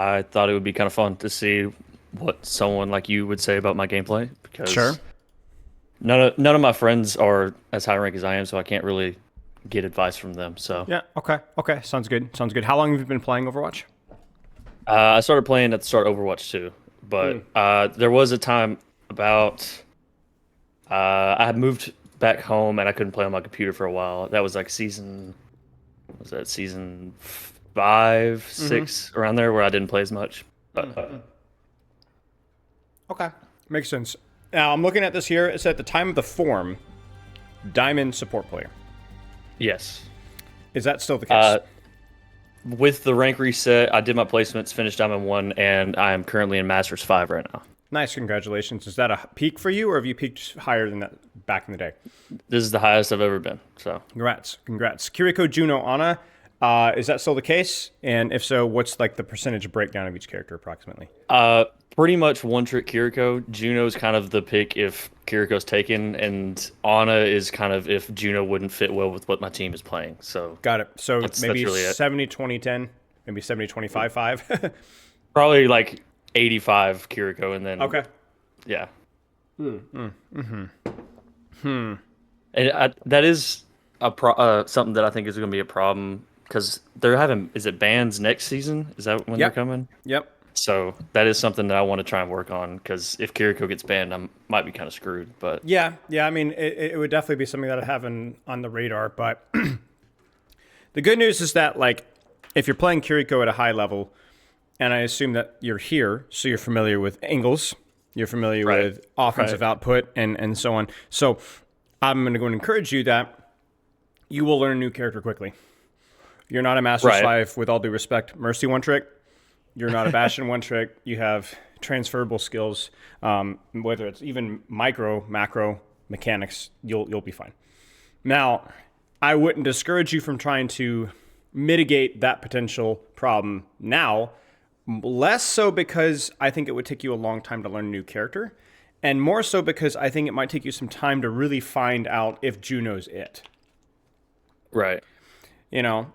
I thought it would be kind of fun to see what someone like you would say about my gameplay Sure. because none of my friends are as high rank as I am, so I can't really get advice from them. So Yeah. Okay. Okay. Sounds good. Sounds good. How long have you been playing Overwatch? I started playing at the start of Overwatch 2, but there was a time about I had moved back home and I couldn't play on my computer for a while. That was like was that season five, Mm-hmm. 6, around there where I didn't play as much. But Okay. Makes sense. Now I'm looking at this here. It's at the time of the form, Diamond support player. yes. Is that still the case? Uh, with the rank reset, I did my placements, finished Diamond 1, and I am currently in Masters 5 right now. Nice. Congratulations. Is that a peak for you, or have you peaked higher than that back in the day? This is the highest I've ever been. So, Congrats. Congrats. Kiriko, Juno, Ana. Is that still the case? And if so, what's like the percentage breakdown of each character approximately? uh, pretty much one trick Kiriko. Juno's kind of the pick if Kiriko's taken, and Ana is kind of if Juno wouldn't fit well with what my team is playing. So Got it. So that's maybe really it. 70, 20, 10, maybe 70, 25, 5. Probably like 85 Kiriko, and then Okay. yeah. And that is something that I think is going to be a problem because they're having, is it bans next season? Is that when they're Yep. coming? Yep. So that is something that I want to try and work on because if Kiriko gets banned, I might be kind of screwed. But Yeah. Yeah. I mean, it would definitely be something that I have on the radar. But the good news is that, like, if you're playing Kiriko at a high level, and I assume that you're here, so you're familiar with angles, you're familiar right, with offensive right, output, and so on. So I'm going to go and encourage you that you will learn a new character quickly. You're not a Master right, Slave, with all due respect. Mercy one trick. You're not a Bastion one trick. You have transferable skills, whether it's even micro, macro mechanics. You'll be fine. Now, I wouldn't discourage you from trying to mitigate that potential problem now. Less so because I think it would take you a long time to learn a new character, and more so because I think it might take you some time to really find out if Juno's it. right, You know,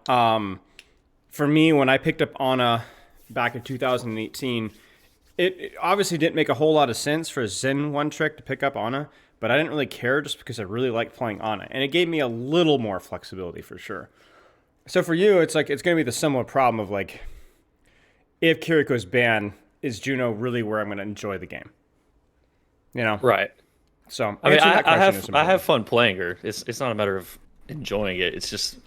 for me, when I picked up Ana back in 2018, it obviously didn't make a whole lot of sense for a Zen one trick to pick up Ana, but I didn't really care just because I really liked playing Ana, and it gave me a little more flexibility for sure. So for you, it's like it's going to be the similar problem of like, if Kiriko's banned, is Juno really where I'm going to enjoy the game? You know, right. so I mean, answering that I question is have important. fun playing her. It's not a matter of enjoying it. It's just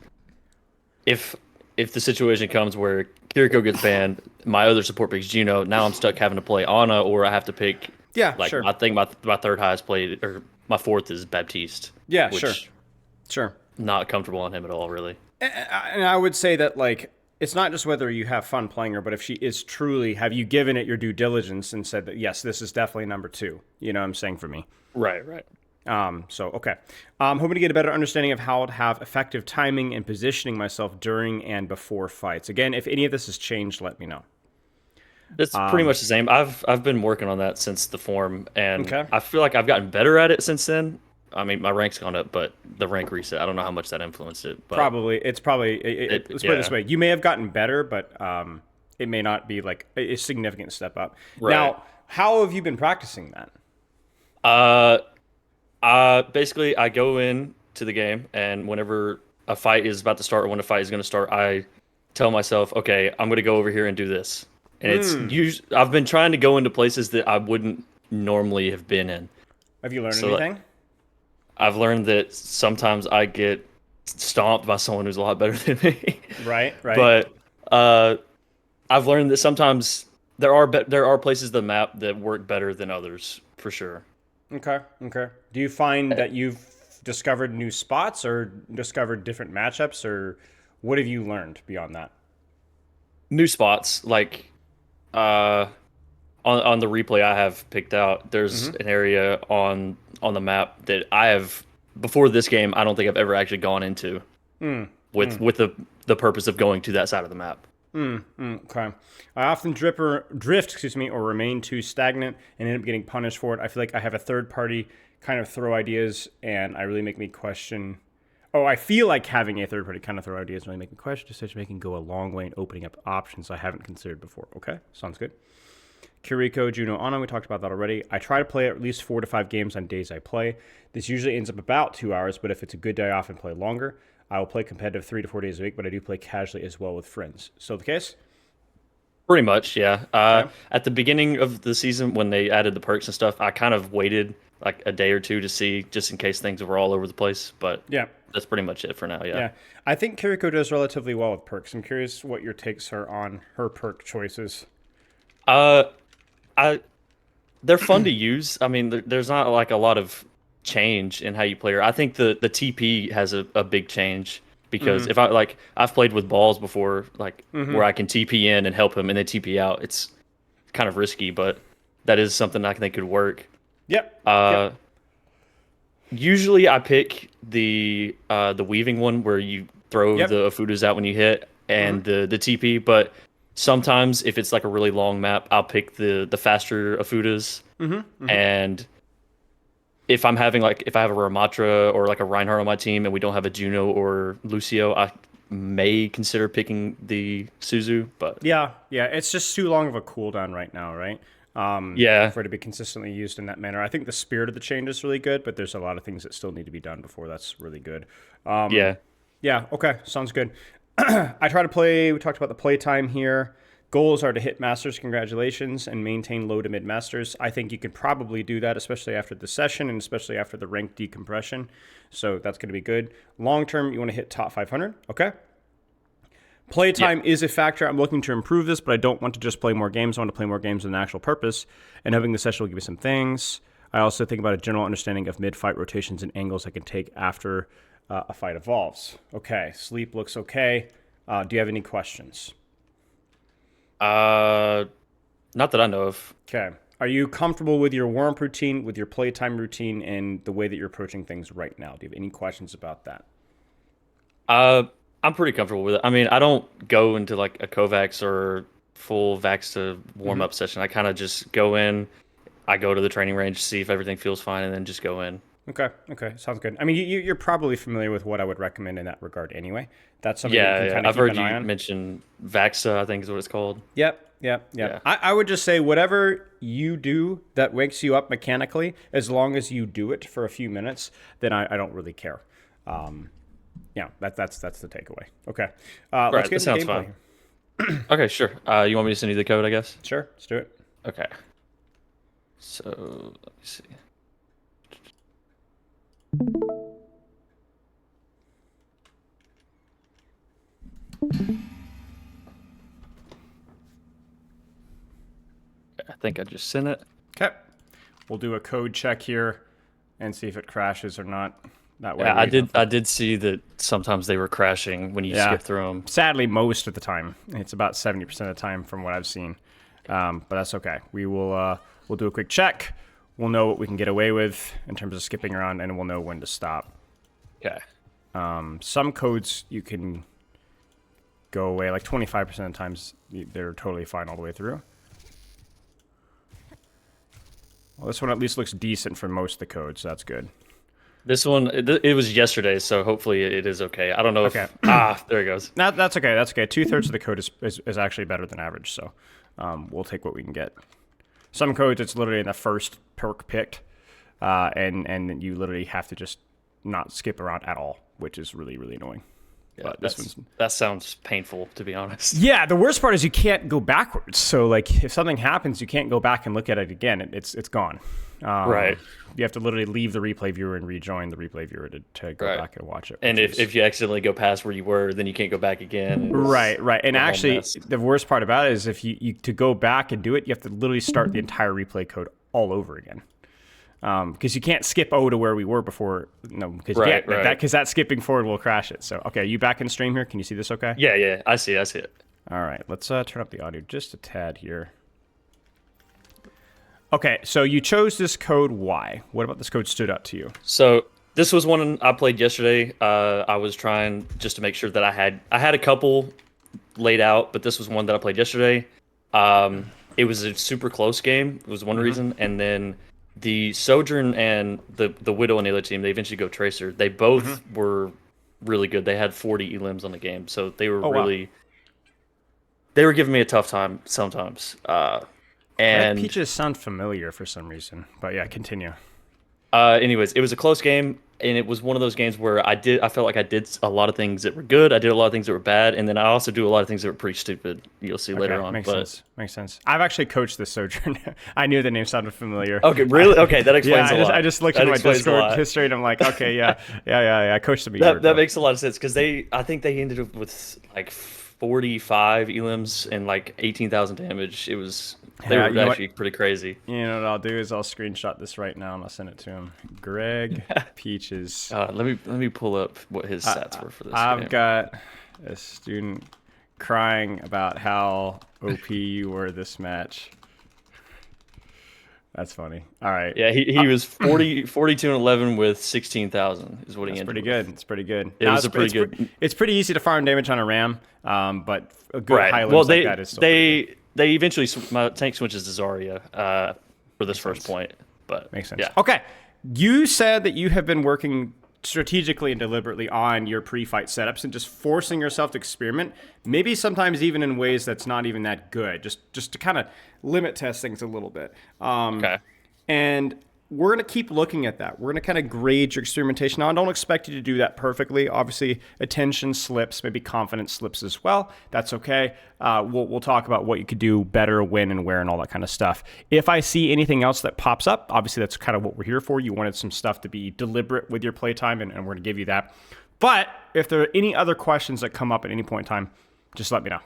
if if the situation comes where Kiriko gets banned, my other support picks Juno. Now I'm stuck having to play Ana, or I have to pick Yeah, like sure. I think my third highest played or my fourth is Baptiste, Yeah, sure, which sure. not comfortable on him at all, really. And I would say that, like, it's not just whether you have fun playing her, but if she is truly, have you given it your due diligence and said that yes, this is definitely number two. You know what I'm saying, for me. Right, right. So okay, hoping to get a better understanding of how to have effective timing and positioning myself during and before fights. Again, if any of this has changed, let me know. It's pretty much the same. I've been working on that since the form, and Okay. I feel like I've gotten better at it since then. I mean, my rank's gone up, but the rank reset, I don't know how much that influenced it, but let's put it this yeah, way: you may have gotten better, but it may not be like a significant step up. right. Now, how have you been practicing that? Uh, basically I go in to the game, and whenever a fight is about to start or when a fight is going to start, I tell myself, okay, I'm going to go over here and do this. And it's usually I've been trying to go into places that I wouldn't normally have been in. Have you learned So like, anything? I've learned that sometimes I get stomped by someone who's a lot better than me. Right, right. But uh, I've learned that sometimes there are places of the map that work better than others for sure. Okay, okay. Do you find that you've discovered new spots or discovered different matchups, or what have you learned beyond that? New spots like uh, on the replay I have picked out, there's Mm-hmm. an area on the map that I have before this game. I don't think I've ever actually gone into with the purpose of going to that side of the map. Okay. I often drift, excuse me, or remain too stagnant and end up getting punished for it. I feel like I have a third party kind of throw ideas, and I really make me question Oh, I feel like having a third party kind of throw ideas really making question decision making go a long way in opening up options I haven't considered before. Okay, sounds good. Kiriko, Juno, Anna, we talked about that already. I try to play at least 4 to 5 games on days I play. This usually ends up about 2 hours, but if it's a good day, I often play longer. I will play competitive 3 to 4 days a week, but I do play casually as well with friends. So the case? Pretty much, yeah. Okay. At the beginning of the season, when they added the perks and stuff, I kind of waited like a day or two to see, just in case things were all over the place. But Yeah. that's pretty much it for now. Yeah. Yeah. I think Kiriko does relatively well with perks. I'm curious what your takes are on her perk choices. Uh, I they're fun to use. I mean, there's not like a lot of change in how you play her. I think the TP has a big change because if I like I've played with balls before, like where I can TP in and help him and then TP out. It's kind of risky, but that is something I think could work. Yep. Uh, Yep. Usually I pick the weaving one where you throw Yep. the Afudas out when you hit and the TP, but sometimes if it's like a really long map, I'll pick the faster Afudas. And if I'm having like if I have a Ramatra or like a Reinhardt on my team and we don't have a Juno or Lucio, I may consider picking the Suzu, but Yeah. Yeah. It's just too long of a cooldown right now, right? yeah. For it to be consistently used in that manner. I think the spirit of the change is really good, but there's a lot of things that still need to be done before that's really good. Yeah. Yeah, okay, sounds good. I try to play, we talked about the playtime here. Goals are to hit masters, congratulations, and maintain low to mid masters. I think you could probably do that, especially after the session and especially after the rank decompression. So that's going to be good. Long term, you want to hit top 500, okay? Playtime is a factor. I'm looking to improve this, but I don't want to just play more games. I want to play more games with an actual purpose. And hoping the session will give me some things. I also think about a general understanding of mid-fight rotations and angles I can take after a fight evolves. Okay, sleep looks okay. Do you have any questions? Uh, Not that I know of. Okay. Are you comfortable with your warm-up routine, with your playtime routine, and the way that you're approaching things right now? Do you have any questions about that? Uh, I'm pretty comfortable with it. I mean, I don't go into like a Kovacs or full Vax to warm up session. I kind of just go in, I go to the training range, see if everything feels fine, and then just go in. Okay, okay, sounds good. I mean, you're probably familiar with what I would recommend in that regard anyway. That's something that you Yeah, can yeah. kind of I've keep heard an you eye on. mention Vaxa, I think is what it's called. Yep, yep, yep. Yeah. I would just say whatever you do that wakes you up mechanically, as long as you do it for a few minutes, then I don't really care. Yeah, that's the takeaway. Okay, let's Right, get that into sounds gameplay. fun. Okay, sure. You want me to send you the code, I guess? Sure, let's do it. Okay. So, let me see. I think I just sent it. Okay, we'll do a code check here and see if it crashes or not. That way, Yeah, we don't- I did see that sometimes they were crashing when you Yeah. skip through them. Sadly, most of the time, it's about 70% of the time from what I've seen. But that's okay. We'll do a quick check. We'll know what we can get away with in terms of skipping around, and we'll know when to stop. Okay. Some codes you can go away, like 25% of the times they're totally fine all the way through. Well, this one at least looks decent for most of the codes, so that's good. This one, it was yesterday, so hopefully it is okay. I don't know Okay. if... there it goes. That's okay. That's okay. 2/3 of the code is actually better than average, so we'll take what we can get. Some codes, it's literally in the first perk picked, and you literally have to just not skip around at all, which is really, really annoying. Yeah, But this one's... that sounds painful, to be honest. Yeah, the worst part is you can't go backwards. So, like, if something happens, you can't go back and look at it again. It's gone. Right. You have to literally leave the replay viewer and rejoin the replay viewer to go Right. back and watch it. And which if is- you accidentally go past where you were, then you can't go back again. It's Right, right. And a whole actually, mess. the worst part about it is if you to go back and do it, you have to literally start the entire replay code all over again. Because you can't skip O to where we were before. No, because Right, right. that skipping forward will crash it. So, okay, you back in stream here? Can you see this okay? Yeah, yeah, I see it. All right, let's turn up the audio just a tad here. Okay, so you chose this code. Why? What about this code stood out to you? So this was one I played yesterday. I was trying just to make sure that I had a couple laid out, but this was one that I played yesterday. It was a super close game. It was one reason, and then the Sojourn and the Widow on the other team, they eventually go Tracer. They both were really good. They had 40 elims on the game, so they were Oh, wow. really they were giving me a tough time sometimes. Red And peaches sound familiar for some reason, but yeah, continue. anyways, it was a close game, and it was one of those games where I felt like I did a lot of things that were good. I did a lot of things that were bad, and then I also do a lot of things that were pretty stupid. You'll see later Okay, on. makes But sense. Makes sense. I've actually coached this Sojourn. I knew the name sounded familiar. okay, really? Okay, that Yeah, explains a lot. I just looked That at my explains a Discord lot. history and I'm like, okay, yeah. I coached them a year That ago. makes a lot of sense because I think they ended up with like 45 elims and like 18,000 damage. They Yeah, were you know what? actually pretty crazy. You know what I'll do is I'll screenshot this right now and I'll send it to him. Greg Peaches. Let me pull up what his stats were for this I've game. got a student crying about how OP you were this match. That's funny. All right. Yeah, he was 42 and 11 with 16,000 is what he It's ended pretty with. good. It's pretty good. It was a pretty good. It's pretty easy to farm damage on a ram, but a good Right. high Well, like that is still pretty good. they eventually my tank switches to Zarya for this first point, but Makes sense. yeah. Okay. You said that you have been working strategically and deliberately on your pre-fight setups and just forcing yourself to experiment, maybe sometimes even in ways that's not even that good, just to kind of limit test things a little bit. Okay. And we're going to keep looking at that. We're going to kind of grade your experimentation. Now, I don't expect you to do that perfectly. Obviously, attention slips, maybe confidence slips as well. That's okay. We'll talk about what you could do better, when and where, and all that kind of stuff. If I see anything else that pops up, obviously that's kind of what we're here for. You wanted some stuff to be deliberate with your playtime, and we're going to give you that. But if there are any other questions that come up at any point in time, just let me know.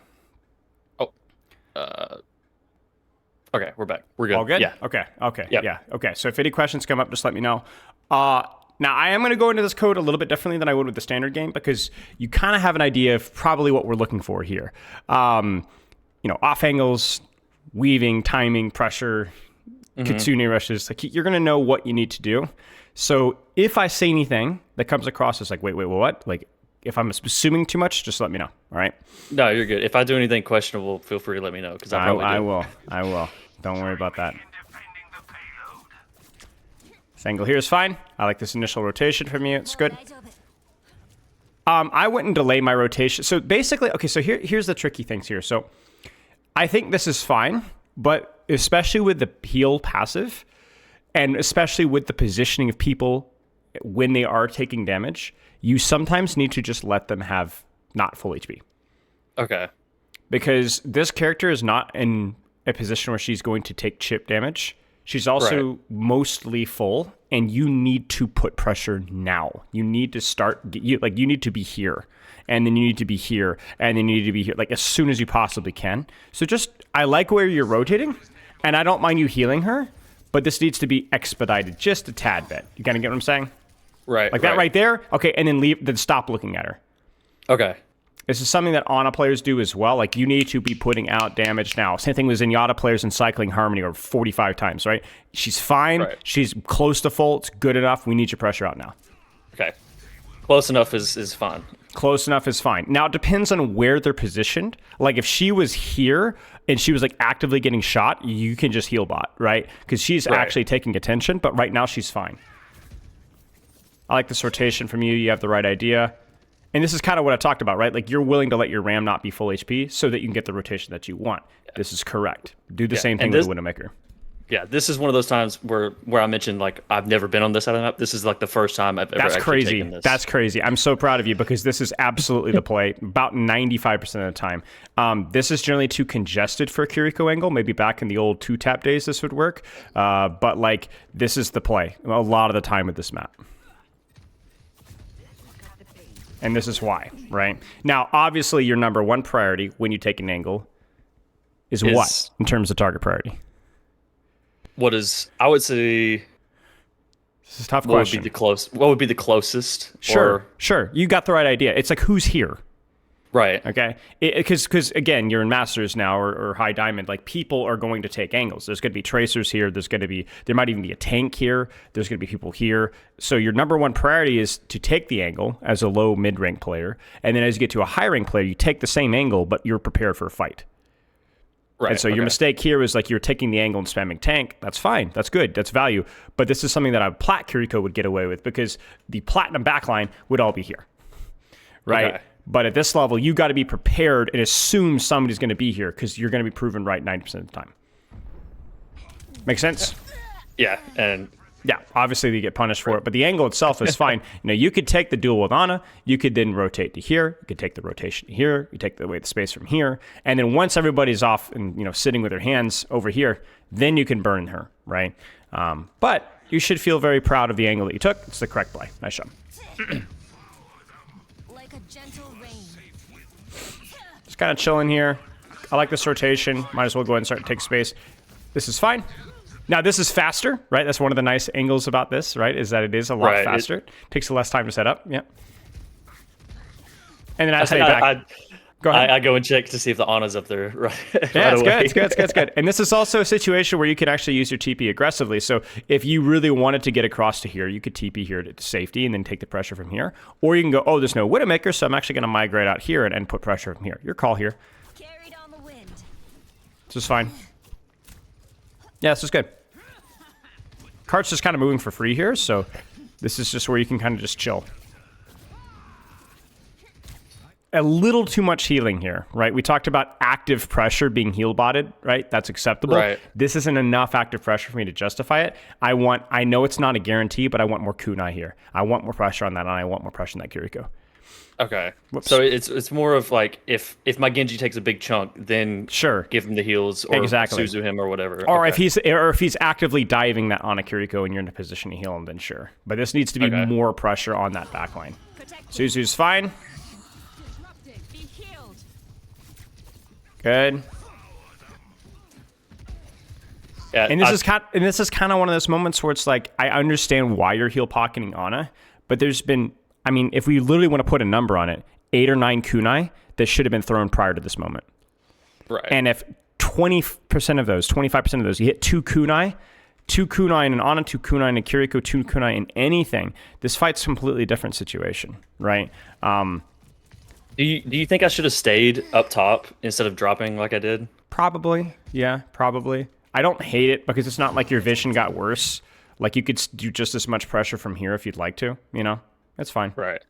Okay, we're back. We're good. All good? Yeah. Okay. Yep. Yeah. Okay. So if any questions come up, just let me know. Now, I am going to go into this code a little bit differently than I would with the standard game because you kind of have an idea of probably what we're looking for here. Off angles, weaving, timing, pressure, Kitsune rushes. Like you're going to know what you need to do. So if I say anything that comes across as like, wait, what? Like if I'm assuming too much, just let me know. All right. No, you're good. If I do anything questionable, feel free to let me know because I probably do. I will. Don't worry about that. This angle here is fine. I like this initial rotation from you. It's good. I wouldn't delay my rotation. So basically, okay, so here's the tricky things here. So I think this is fine, but especially with the heal passive, and especially with the positioning of people when they are taking damage, you sometimes need to just let them have not full HP. Okay. Because this character is not in a position where she's going to take chip damage. She's also mostly full, and you need to put pressure now. You need to start, you need to be here, and then you need to be here, and then you need to be here, like as soon as you possibly can. So I like where you're rotating, and I don't mind you healing her, but this needs to be expedited just a tad bit. You kind of get what I'm saying? Right. Like that right there? Okay, and then stop looking at her. Okay. This is something that Ana players do as well. Like, you need to be putting out damage now. Same thing with Zenyatta players in Cycling Harmony or 45 times, right? She's fine. Right. She's close to full. It's good enough. We need your pressure out now. Okay. Close enough is fine. Close enough is fine. Now, it depends on where they're positioned. Like, if she was here and she was, like, actively getting shot, you can just heal bot, right? Because she's actually taking attention, but right now she's fine. I like this rotation from you. You have the right idea. And this is kind of what I talked about, right? Like, you're willing to let your RAM not be full HP so that you can get the rotation that you want. This is correct. Do the same thing with the Widowmaker. Yeah, this is one of those times where I mentioned, like, I've never been on this side of the map. This is, like, the first time I've ever actually taken this. That's crazy. I'm so proud of you because this is absolutely the play about 95% of the time. This is generally too congested for a Kiriko angle. Maybe back in the old two-tap days this would work. But, like, this is the play a lot of the time with this map. And this is why, right? Now, obviously, your number one priority when you take an angle is what in terms of target priority? I would say... This is a tough question. What would be the closest? Sure. You got the right idea. It's like, who's here? Right. Okay. Because again, you're in Masters now or High Diamond. Like, people are going to take angles. There's going to be tracers here. There might even be a tank here. There's going to be people here. So your number one priority is to take the angle as a low mid-rank player. And then as you get to a high-rank player, you take the same angle, but you're prepared for a fight. Right. And so your mistake here is like you're taking the angle and spamming tank. That's fine. That's good. That's value. But this is something that a Plat Kiriko would get away with because the Platinum backline would all be here. right? Okay. But at this level, you got to be prepared and assume somebody's going to be here because you're going to be proven right 90% of the time. Make sense? Yeah, and Yeah, obviously you get punished for it, but the angle itself is fine. You could take the duel with Ana, you could then rotate to here, you could take the rotation to here, you take away the space from here, and then once everybody's off and sitting with their hands over here, then you can burn her, right? But you should feel very proud of the angle that you took. It's the correct play. Nice job. Like a gentle rain. Just kind of chilling here. I like this rotation. Might as well go ahead and start to take space. This is fine. Now, this is faster, right? That's one of the nice angles about this, right? Is that it is a lot faster. It takes less time to set up. Yeah. And then I say back. Go ahead. I go and check to see if the Ana's up there right, yeah, right away. It's good. And this is also a situation where you can actually use your TP aggressively. So if you really wanted to get across to here, you could TP here to safety and then take the pressure from here. Or you can go, oh, there's no Widowmaker, so I'm actually going to migrate out here and put pressure from here. Your call here. Carried on the wind. This is fine. Yeah, this is good. Cart's just kind of moving for free here, so this is just where you can kind of just chill. A little too much healing here, right? We talked about active pressure being heal botted, right? That's acceptable. Right. This isn't enough active pressure for me to justify it. I know it's not a guarantee, but I want more kunai here. I want more pressure on that, and I want more pressure on that Kiriko. Okay. Whoops. So it's more of like if my Genji takes a big chunk, then Sure. give him the heals or Exactly. Suzu him or whatever. Or Okay. if he's actively diving that on a Kiriko and you're in a position to heal him, then sure. But this needs to be Okay. more pressure on that backline. Suzu's fine. Be healed. Good. Yeah, And this is kind of one of those moments where it's like, I understand why you're heal pocketing Ana, but there's been, if we literally want to put a number on it, 8 or 9 kunai that should have been thrown prior to this moment. right. And if 20% of those, 25% of those, you hit 2 kunai in an Ana, 2 kunai in a Kiriko, 2 kunai in anything, this fight's a completely different situation, right? Do you think I should have stayed up top instead of dropping like I did? Probably. Yeah, probably. I don't hate it because it's not like your vision got worse. Like you could do just as much pressure from here if you'd like to, That's fine. Right.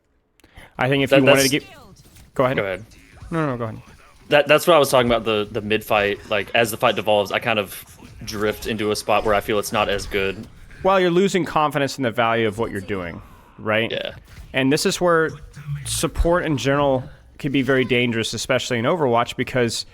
I think if you wanted to get... Go ahead. Go ahead. No, go ahead. That's what I was talking about, the mid fight. Like as the fight devolves, I kind of drift into a spot where I feel it's not as good. Well, you're losing confidence in the value of what you're doing, right? Yeah. And this is where support in general can be very dangerous, especially in Overwatch, because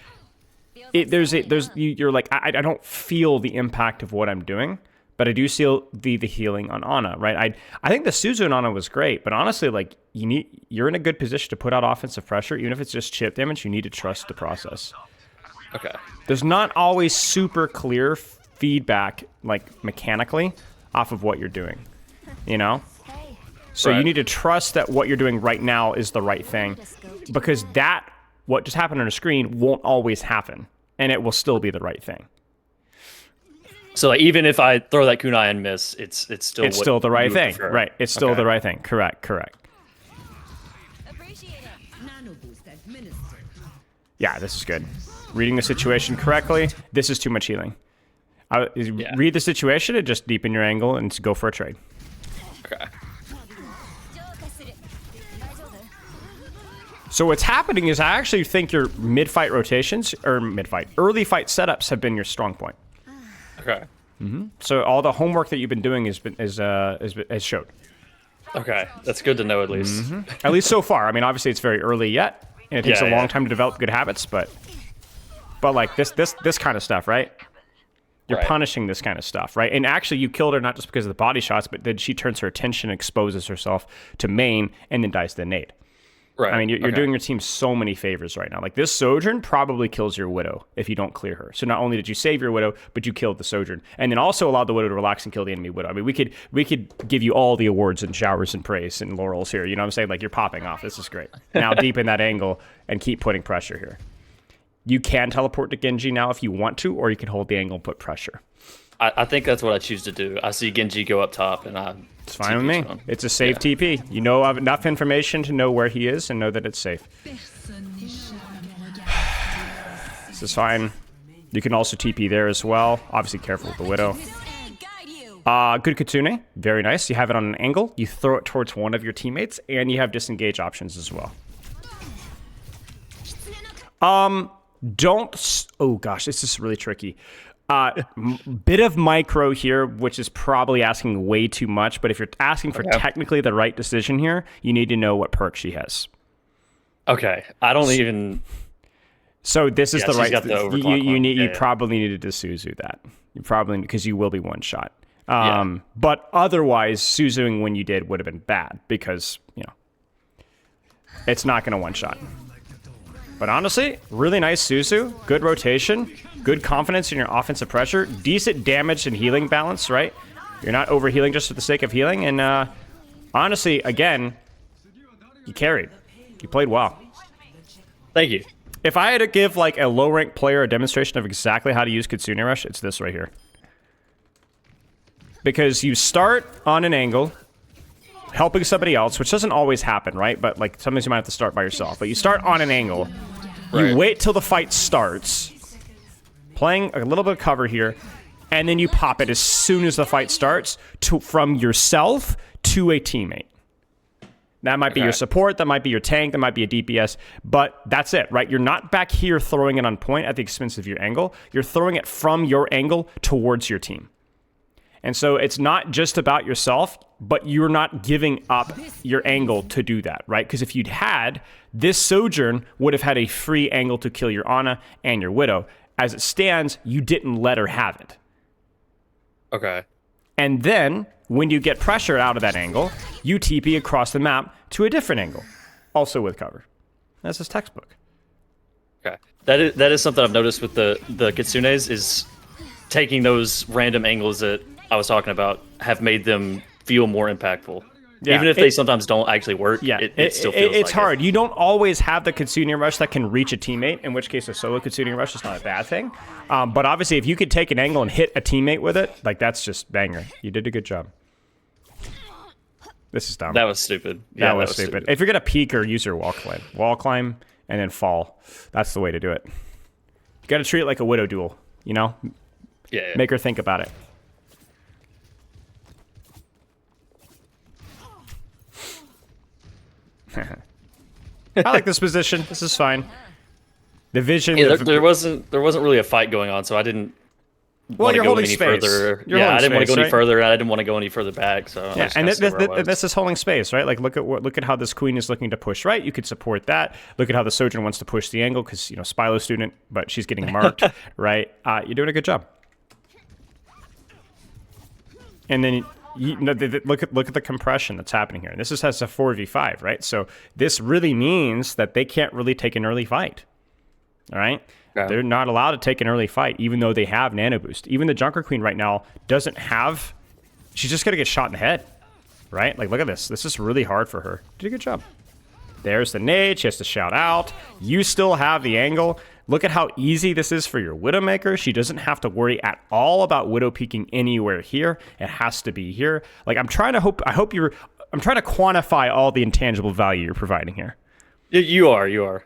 you're like, I don't feel the impact of what I'm doing, but I do see the healing on Ana, right? I think the Suzu on Ana was great, but honestly, like you're in a good position to put out offensive pressure, even if it's just chip damage. You need to trust the process. Okay. There's not always super clear feedback, like mechanically, off of what you're doing, So Right. you need to trust that what you're doing right now is the right thing, because what just happened on a screen won't always happen, and it will still be the right thing. So like, even if I throw that kunai and miss, it's still the right you would thing, prefer. right? It's still Okay. the right thing. Correct. Appreciate it. Nano boost administered. Yeah, this is good. Reading the situation correctly. This is too much healing. Yeah. Read the situation and just deepen your angle and go for a trade. Okay. So what's happening is I actually think your mid-fight rotations or early fight setups have been your strong point. Okay. So all the homework that you've been doing has showed. Okay. That's good to know at least. At least so far. Obviously it's very early yet, and it takes Yeah, a long yeah. time to develop good habits. But like this kind of stuff, right? You're Right. punishing this kind of stuff, right? And actually, you killed her not just because of the body shots, but then she turns her attention, exposes herself to main, and then dies to the nade. Right. You're Okay. doing your team so many favors right now. Like this Sojourn probably kills your Widow if you don't clear her. So not only did you save your Widow, but you killed the Sojourn, and then also allowed the Widow to relax and kill the enemy Widow. We could give you all the awards and showers and praise and laurels here. You know what I'm saying? Like you're popping off. This is great. Now deepen that angle and keep putting pressure here. You can teleport to Genji now if you want to, or you can hold the angle and put pressure. I think that's what I choose to do. I see Genji go up top, and It's fine with me. It's a safe TP. You know of enough information to know where he is and know that it's safe. This is fine. You can also TP there as well. Obviously careful with the Widow. And guide you. Good Kitsune. Very nice. You have it on an angle. You throw it towards one of your teammates, and you have disengage options as well. Oh gosh, this is really tricky. Bit of micro here, which is probably asking way too much. But if you're asking for technically the right decision here, you need to know what perk she has. Okay, I don't even. So this is the right. Got the overclock you one. need. Yeah, you probably needed to Suzu that. You probably because you will be one shot. But otherwise, Suzuing when you did would have been bad because it's not going to one shot. But honestly, really nice Suzu. Good rotation. Good confidence in your offensive pressure. Decent damage and healing balance, right? You're not overhealing just for the sake of healing. And honestly, again, you carried. You played well. Thank you. If I had to give like a low-ranked player a demonstration of exactly how to use Kitsune Rush, it's this right here. Because you start on an angle, helping somebody else, which doesn't always happen, right? But like sometimes you might have to start by yourself. But you start on an angle, you wait till the fight starts, playing a little bit of cover here, and then you pop it as soon as the fight starts from yourself to a teammate. That might be your support, that might be your tank, that might be a DPS, but that's it, right? You're not back here throwing it on point at the expense of your angle. You're throwing it from your angle towards your team. And so it's not just about yourself, but you're not giving up your angle to do that, right? Because if you'd had, this Sojourn would have had a free angle to kill your Ana and your Widow. As it stands, you didn't let her have it. Okay. And then, when you get pressure out of that angle, you TP across the map to a different angle, also with cover. That's his textbook. Okay. That is something I've noticed with the Kitsunes is taking those random angles that I was talking about have made them feel more impactful. Yeah, even if they sometimes don't actually work, it still feels it's like hard. You don't always have the Kitsune Rush that can reach a teammate, in which case a solo Kitsune Rush is not a bad thing. But obviously, if you could take an angle and hit a teammate with it, like that's just banger. You did a good job. This is dumb. That was stupid. That was stupid. If you're going to peek or use your wall climb and then fall. That's the way to do it. You got to treat it like a Widow duel, you know? Yeah. Make her think about it. I like this position. This is fine. The vision. Yeah, there wasn't really a fight going on, so I didn't want to go any further. I didn't want to go any further. I didn't want to go any further back. So yeah, and this is holding space, right? Like look at how this queen is looking to push right. You could support that. Look at how the Sojourn wants to push the angle because Spilo student, but she's getting marked, right? You're doing a good job. And then. Look at the compression that's happening here. This has a 4v5, right? So this really means that they can't really take an early fight. All right? Yeah. They're not allowed to take an early fight, even though they have Nano Boost. Even the Junker Queen right now doesn't have... She's just going to get shot in the head, right? Like, look at this. This is really hard for her. Did a good job. There's the nade. She has to shout out. You still have the angle. Look at how easy this is for your Widowmaker. She doesn't have to worry at all about Widow peeking anywhere here. It has to be here. Like I'm trying to quantify all the intangible value you're providing here. You are.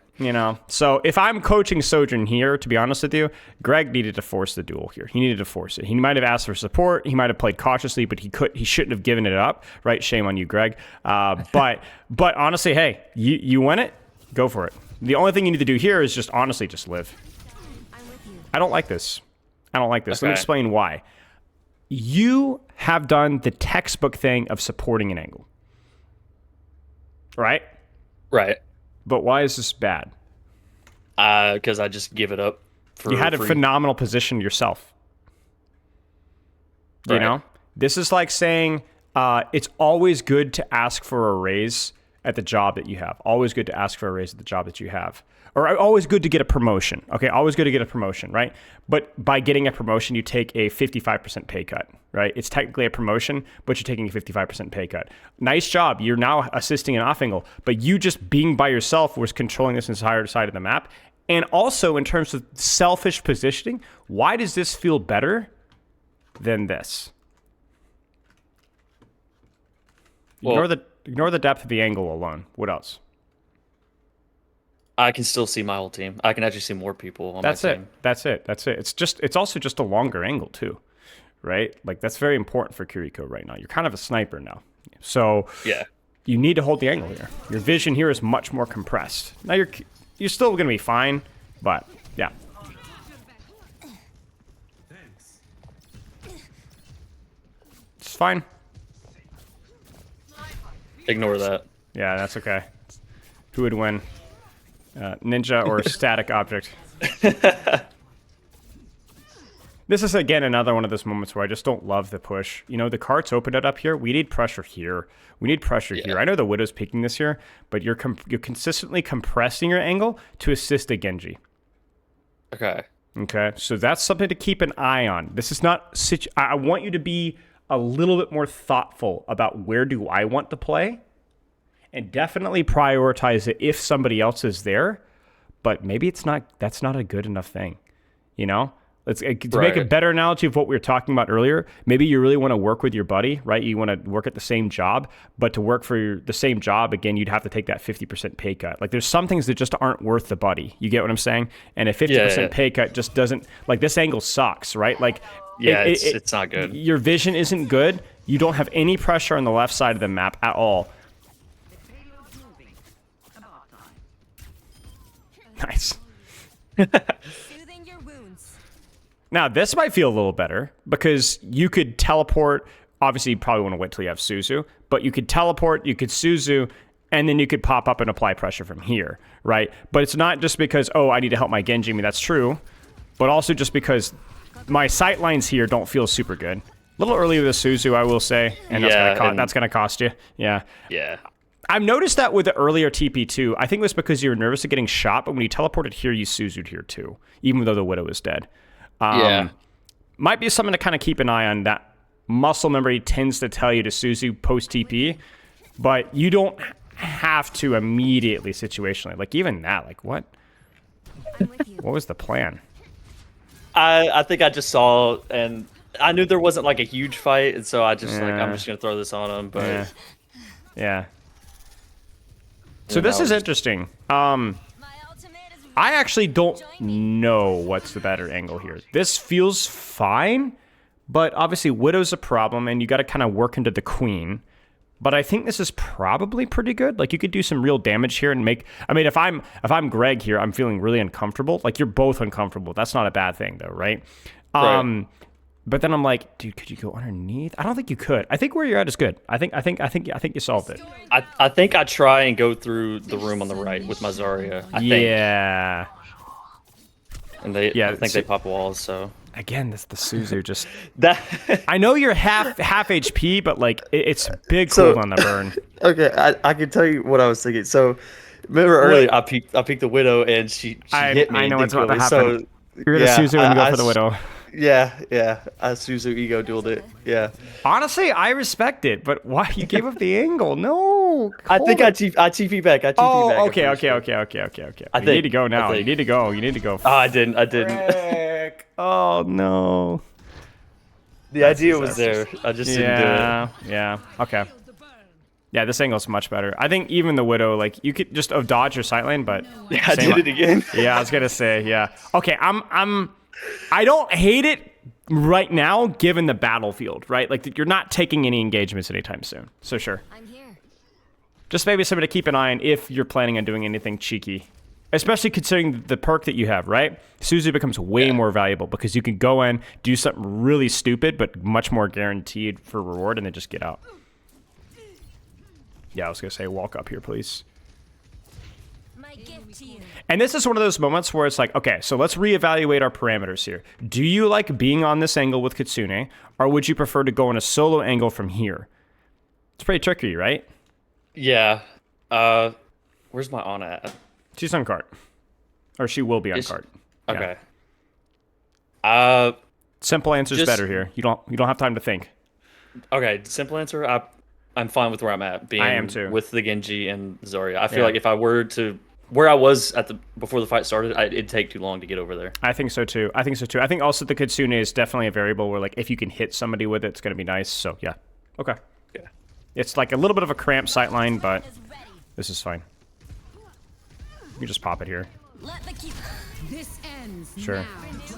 So if I'm coaching Sojourn here, to be honest with you, Greg needed to force the duel here. He needed to force it. He might have asked for support. He might have played cautiously, but he shouldn't have given it up, right? Shame on you, Greg. But honestly, hey, you win it, go for it. The only thing you need to do here is just honestly just live. I don't like this. Okay. Let me explain why. You have done the textbook thing of supporting an angle. Right? Right. But why is this bad? Because I just give it up. You had a phenomenal position yourself. Right. You know? This is like saying it's always good to ask for a raise at the job that you have. Always good to ask for a raise at the job that you have. Or always good to get a promotion. Okay, always good to get a promotion, right? But by getting a promotion, you take a 55% pay cut, right? It's technically a promotion, but you're taking a 55% pay cut. Nice job. You're now assisting an off angle, but you just being by yourself was controlling this entire side of the map. And also, in terms of selfish positioning, why does this feel better than this? Ignore the depth of the angle alone. What else? I can still see my whole team. I can actually see more people on my team. That's it. It's also just a longer angle too, right? Like that's very important for Kiriko right now. You're kind of a sniper now. So yeah, you need to hold the angle here. Your vision here is much more compressed. Now you're still going to be fine. But yeah. It's fine. Ignore that. Yeah, that's okay. Who would win? Ninja or static object? This is, again, another one of those moments where I just don't love the push. You know, the cart's opened it up here. We need pressure here. We need pressure here. I know the Widow's peeking this here, but you're consistently compressing your angle to assist a Genji. Okay. Okay, so that's something to keep an eye on. This is not... I want you to be a little bit more thoughtful about where do I want to play, and definitely prioritize it if somebody else is there, but maybe that's not a good enough thing, you know? To make a better analogy of what we were talking about earlier, maybe you really want to work with your buddy, right? You want to work at the same job, but to work for the same job, again, you'd have to take that 50% pay cut. Like, there's some things that just aren't worth the buddy. You get what I'm saying? And a 50% pay cut just doesn't, like, this angle sucks, right? Like, it's not good. Your vision isn't good. You don't have any pressure on the left side of the map at all. Nice. Soothing your wounds. Now, this might feel a little better because you could teleport. Obviously, you probably want to wait till you have Suzu, but you could teleport, you could Suzu, and then you could pop up and apply pressure from here, right? But it's not just because, oh, I need to help my Genji. I mean, that's true, but also just because my sight lines here don't feel super good. A little early with the Suzu, I will say, and that's gonna cost you. Yeah. Yeah. I've noticed that with the earlier TP2. I think it was because you were nervous of getting shot, but when you teleported here, you Suzu'd here too, even though the Widow is dead. Might be something to kind of keep an eye on. That muscle memory tends to tell you to Suzu post TP, but you don't have to immediately situationally. Like, even that, like, what? I'm with you. What was the plan? I think I just saw, and I knew there wasn't like a huge fight, and so I just I'm just gonna throw this on him. But yeah. So this is interesting. My ultimate is I actually don't know what's the better angle here. This feels fine, but obviously Widow's a problem, and you got to kind of work into the Queen. But I think this is probably pretty good. Like, you could do some real damage here and make... I mean, if I'm Greg here, I'm feeling really uncomfortable. Like, you're both uncomfortable. That's not a bad thing, though, right? But then I'm like, dude, could you go underneath? I don't think you could. I think where you're at is good. I think you solved it. I think I try and go through the room on the right with my Zarya. I think. And I think they pop walls. So again, the Suzu just that. I know you're half HP, but like it's big cold on the burn. Okay, I can tell you what I was thinking. So remember earlier, I peeked the Widow and she hit me. I know what's about to happen. So, you're gonna Suzu and go for the Widow. Yeah, I Suzu ego dueled it. Yeah. Honestly, I respect it, but why you gave up the angle? No. I think I TP back. Okay. You need to go now. You need to go. Oh, I didn't. Frick. Oh no. The idea was there. I just didn't do it. Yeah. Okay. Yeah, this angle's much better. I think even the Widow, like, you could just dodge your sight lane, but yeah, I did it again. Yeah, I was gonna say, yeah. Okay, I don't hate it right now, given the battlefield, right? Like, you're not taking any engagements anytime soon. So sure. I'm here. Just maybe something to keep an eye on if you're planning on doing anything cheeky. Especially considering the perk that you have, right? Suzu becomes way more valuable because you can go in, do something really stupid, but much more guaranteed for reward, and then just get out. Yeah, I was going to say, walk up here, please. My gift to you. And this is one of those moments where it's like, okay, so let's reevaluate our parameters here. Do you like being on this angle with Kitsune, or would you prefer to go in a solo angle from here? It's pretty tricky, right? Yeah. Where's my Ana at? She's on cart. Or she will be on cart. Okay. Yeah. Simple answer's better here. You don't have time to think. Okay, simple answer, I'm fine with where I'm at. I am too. With the Genji and Zarya. I feel like if I were to... Where I was before the fight started, it'd take too long to get over there. I think so too. I think also the Kitsune is definitely a variable where, like, if you can hit somebody with it, it's going to be nice. So, yeah. Okay. Yeah. It's like a little bit of a cramped sightline, but this is fine. You just pop it here. This ends. Sure. Now.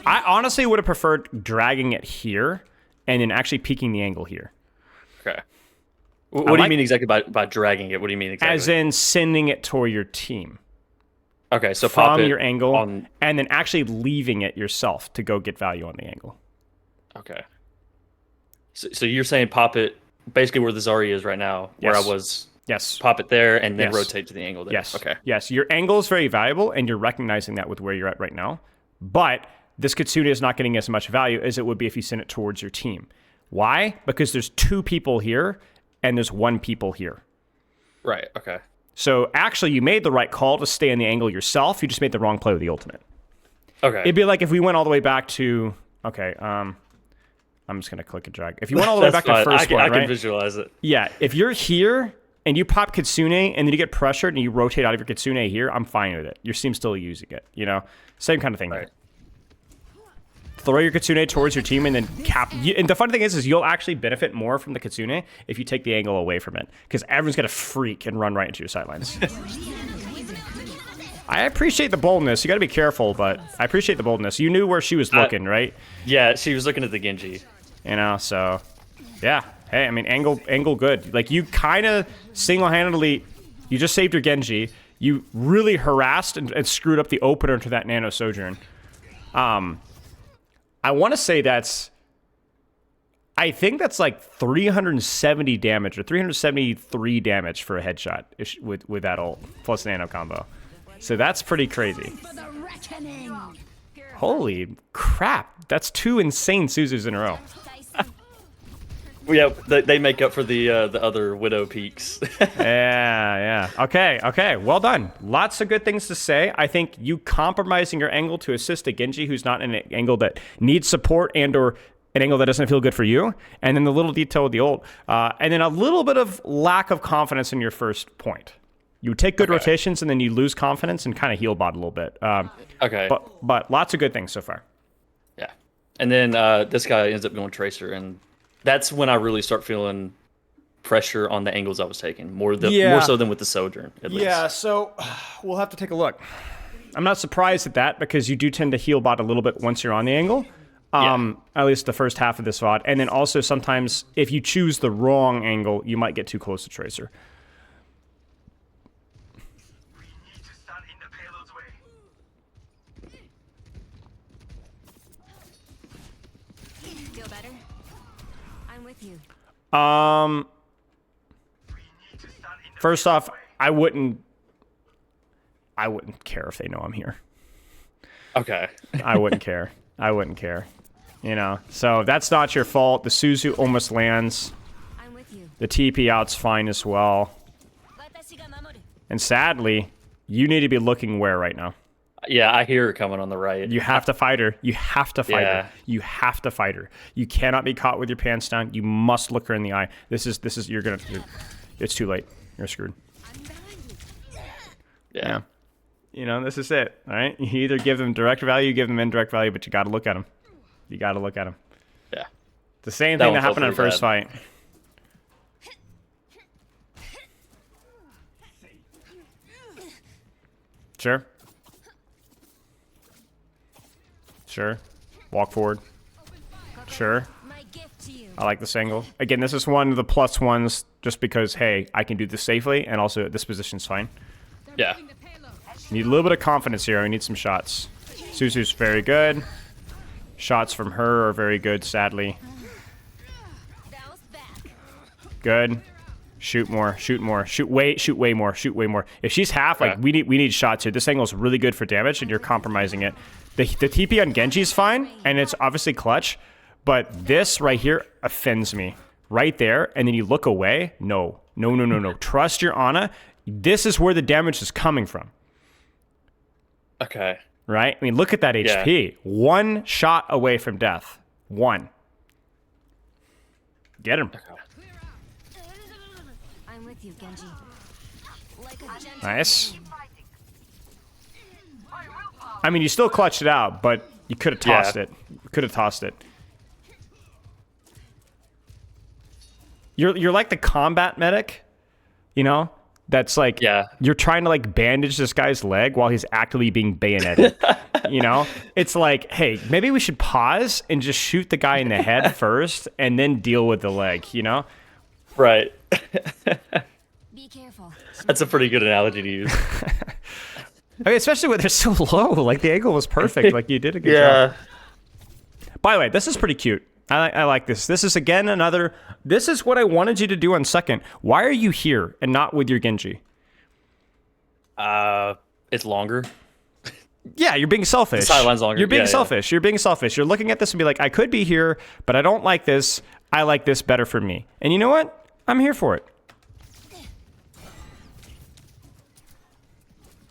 I honestly would have preferred dragging it here and then actually peeking the angle here. Okay. What do you mean exactly by dragging it? What do you mean exactly? As in sending it toward your team. Okay, so pop from it your angle, on. and then actually leaving it yourself to go get value on the angle. Okay. So you're saying pop it basically where the Zarya is right now, where I Yes. was. Yes. Pop it there and then Yes. rotate to the angle there. Yes. Okay. Yes. Your angle is very valuable, and you're recognizing that with where you're at right now. But this Kitsune is not getting as much value as it would be if you sent it towards your team. Why? Because there's 2 people here, and there's 1 people here. Right. Okay. So actually, you made the right call to stay in the angle yourself. You just made the wrong play with the ultimate. Okay. It'd be like if we went all the way back to I'm just gonna click and drag. If you went all the way back That's to fine. first I one, can right? visualize it. Yeah, if you're here and you pop Kitsune and then you get pressured and you rotate out of your Kitsune here, I'm fine with it. Your team's still using it, you know? Same kind of thing. Right. Throw your Kitsune towards your team and then cap. And the funny thing is you'll actually benefit more from the Kitsune if you take the angle away from it, because everyone's gonna freak and run right into your sidelines. I appreciate the boldness. You got to be careful, but I appreciate the boldness. You knew where she was looking, right? Yeah, she was looking at the Genji. You know, so yeah. Hey, I mean, angle good. Like, you kind of single-handedly, you just saved your Genji. You really harassed and screwed up the opener to that Nano Sojourn. I want to say I think that's like 370 damage or 373 damage for a headshot with that ult plus Nano combo. So that's pretty crazy. Holy crap! That's 2 insane Suzus in a row. Yeah, they make up for the other Widow peaks. Yeah. Okay. Well done. Lots of good things to say. I think you compromising your angle to assist a Genji who's not in an angle that needs support and or an angle that doesn't feel good for you, and then the little detail with the ult, and then a little bit of lack of confidence in your first point. You take good rotations and then you lose confidence and kind of heal bot a little bit. Okay. But lots of good things so far. Yeah. And then this guy ends up going Tracer, and that's when I really start feeling pressure on the angles I was taking, more so than with the Sojourn, at least. Yeah, so we'll have to take a look. I'm not surprised at that because you do tend to heal bot a little bit once you're on the angle. At least the first half of this VOD. And then also sometimes if you choose the wrong angle, you might get too close to Tracer. Feel better? I'm with you. First off, I wouldn't care if they know I'm here. Okay. I wouldn't care. You know, so that's not your fault. The Suzu almost lands. I'm with you. The TP out's fine as well. And sadly, you need to be looking where right now? Yeah, I hear her coming on the right. You have to fight her. You have to fight Yeah. her. You have to fight her. You cannot be caught with your pants down. You must look her in the eye. It's too late. You're screwed. Yeah. You know, this is it. All right. You either give them direct value, you give them indirect value, but you got to look at them. Yeah. The same That thing one that felt happened on pretty first bad. fight. Sure. Walk forward. Sure. My gift to you. I like this angle. Again, this is one of the plus ones just because, hey, I can do this safely, and also this position's fine. Yeah. Need a little bit of confidence here. We need some shots. Suzu's very good. Shots from her are very good, sadly. Bounce back. Good. Shoot more. Shoot more. Shoot way more. If she's half, like, we need shots here. This angle's really good for damage, and you're compromising it. The TP on Genji's fine, and it's obviously clutch, but this right here offends me. Right there, and then you look away. No. Trust your Ana. This is where the damage is coming from. Okay. Right? I mean, look at that HP. 1 shot away from death. 1. Get him. I'm with you, Genji. Like a gentle Nice. wind. I mean, you still clutched it out, but you could have tossed it. You're like the combat medic, you know? That's like, you're trying to like bandage this guy's leg while he's actively being bayoneted. You know? It's like, hey, maybe we should pause and just shoot the guy in the head first and then deal with the leg, you know? Right. Be careful. That's a pretty good analogy to use. I mean, especially when they're so low. Like, the angle was perfect. Like, you did a good job. By the way, this is pretty cute. I like this. This is, again, another... This is what I wanted you to do on second. Why are you here and not with your Genji? It's longer. Yeah, you're being selfish. The sideline's longer. You're being Yeah. selfish. You're being selfish. You're looking at this and be like, I could be here, but I don't like this. I like this better for me. And you know what? I'm here for it.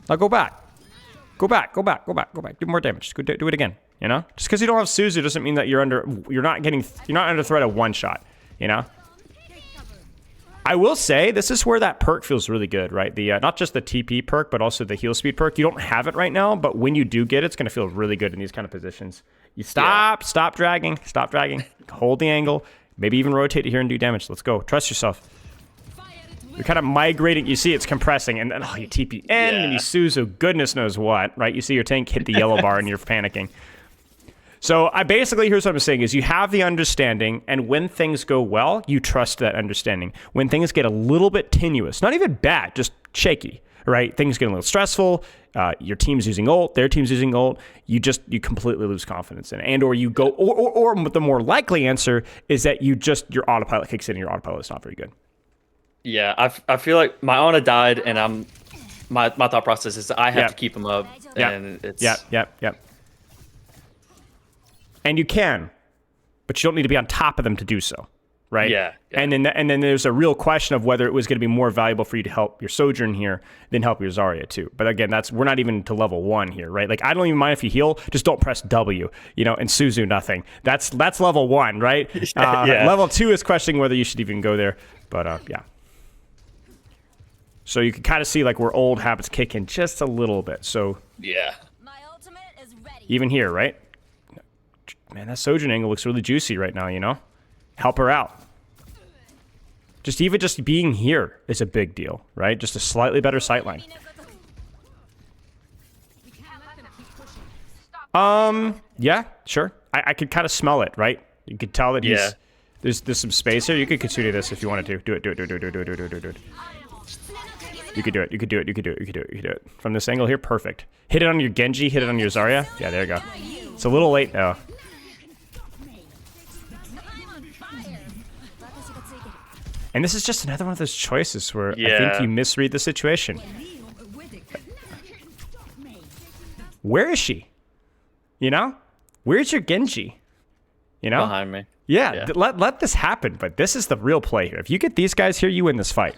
Now go back. Go back. Go back. Go back. Go back. Do more damage. Go do it again. You know? Just because you don't have Suzu doesn't mean that you're not under threat of one shot. You know? I will say, this is where that perk feels really good, right? The not just the TP perk, but also the heal speed perk. You don't have it right now, but when you do get it, it's going to feel really good in these kind of positions. You stop dragging, hold the angle, maybe even rotate it here and do damage. Let's go. Trust yourself. You're kind of migrating. You see it's compressing, and then you TP in, and you Suzu goodness knows what, right? You see your tank hit the yellow bar, and you're panicking. So here's what I'm saying is you have the understanding, and when things go well, you trust that understanding. When things get a little bit tenuous, not even bad, just shaky, right? Things get a little stressful. Your team's using ult, their team's using ult. You completely lose confidence in it. And or you go, or the more likely answer is that your autopilot kicks in and your autopilot is not very good. Yeah, I feel like my Ana died, and my thought process is I have to keep him up. And it's Yep. And you can, but you don't need to be on top of them to do so, right? Yeah. And then there's a real question of whether it was going to be more valuable for you to help your Sojourn here than help your Zarya too. But again, we're not even to level 1 here, right? Like, I don't even mind if you heal, just don't press W, and Suzu nothing. That's level 1, right? Level 2 is questioning whether you should even go there, but yeah. So you can kind of see like where old habits kick in just a little bit. So My ultimate is ready. even here, right? Man, that Sojourn angle looks really juicy right now, Help her out. Just being here is a big deal, right? Just a slightly better sightline. Yeah, sure. I could kind of smell it, right? You could tell that there's some space here. You could continue this if you wanted to. Do it. You could do it. From this angle here, perfect. Hit it on your Genji, hit it on your Zarya. Yeah, there you go. It's a little late though. And this is just another one of those choices where I think you misread the situation. Where is she? Where's your Genji? behind me. Yeah. Let this happen, but this is the real play here. If you get these guys here, you win this fight.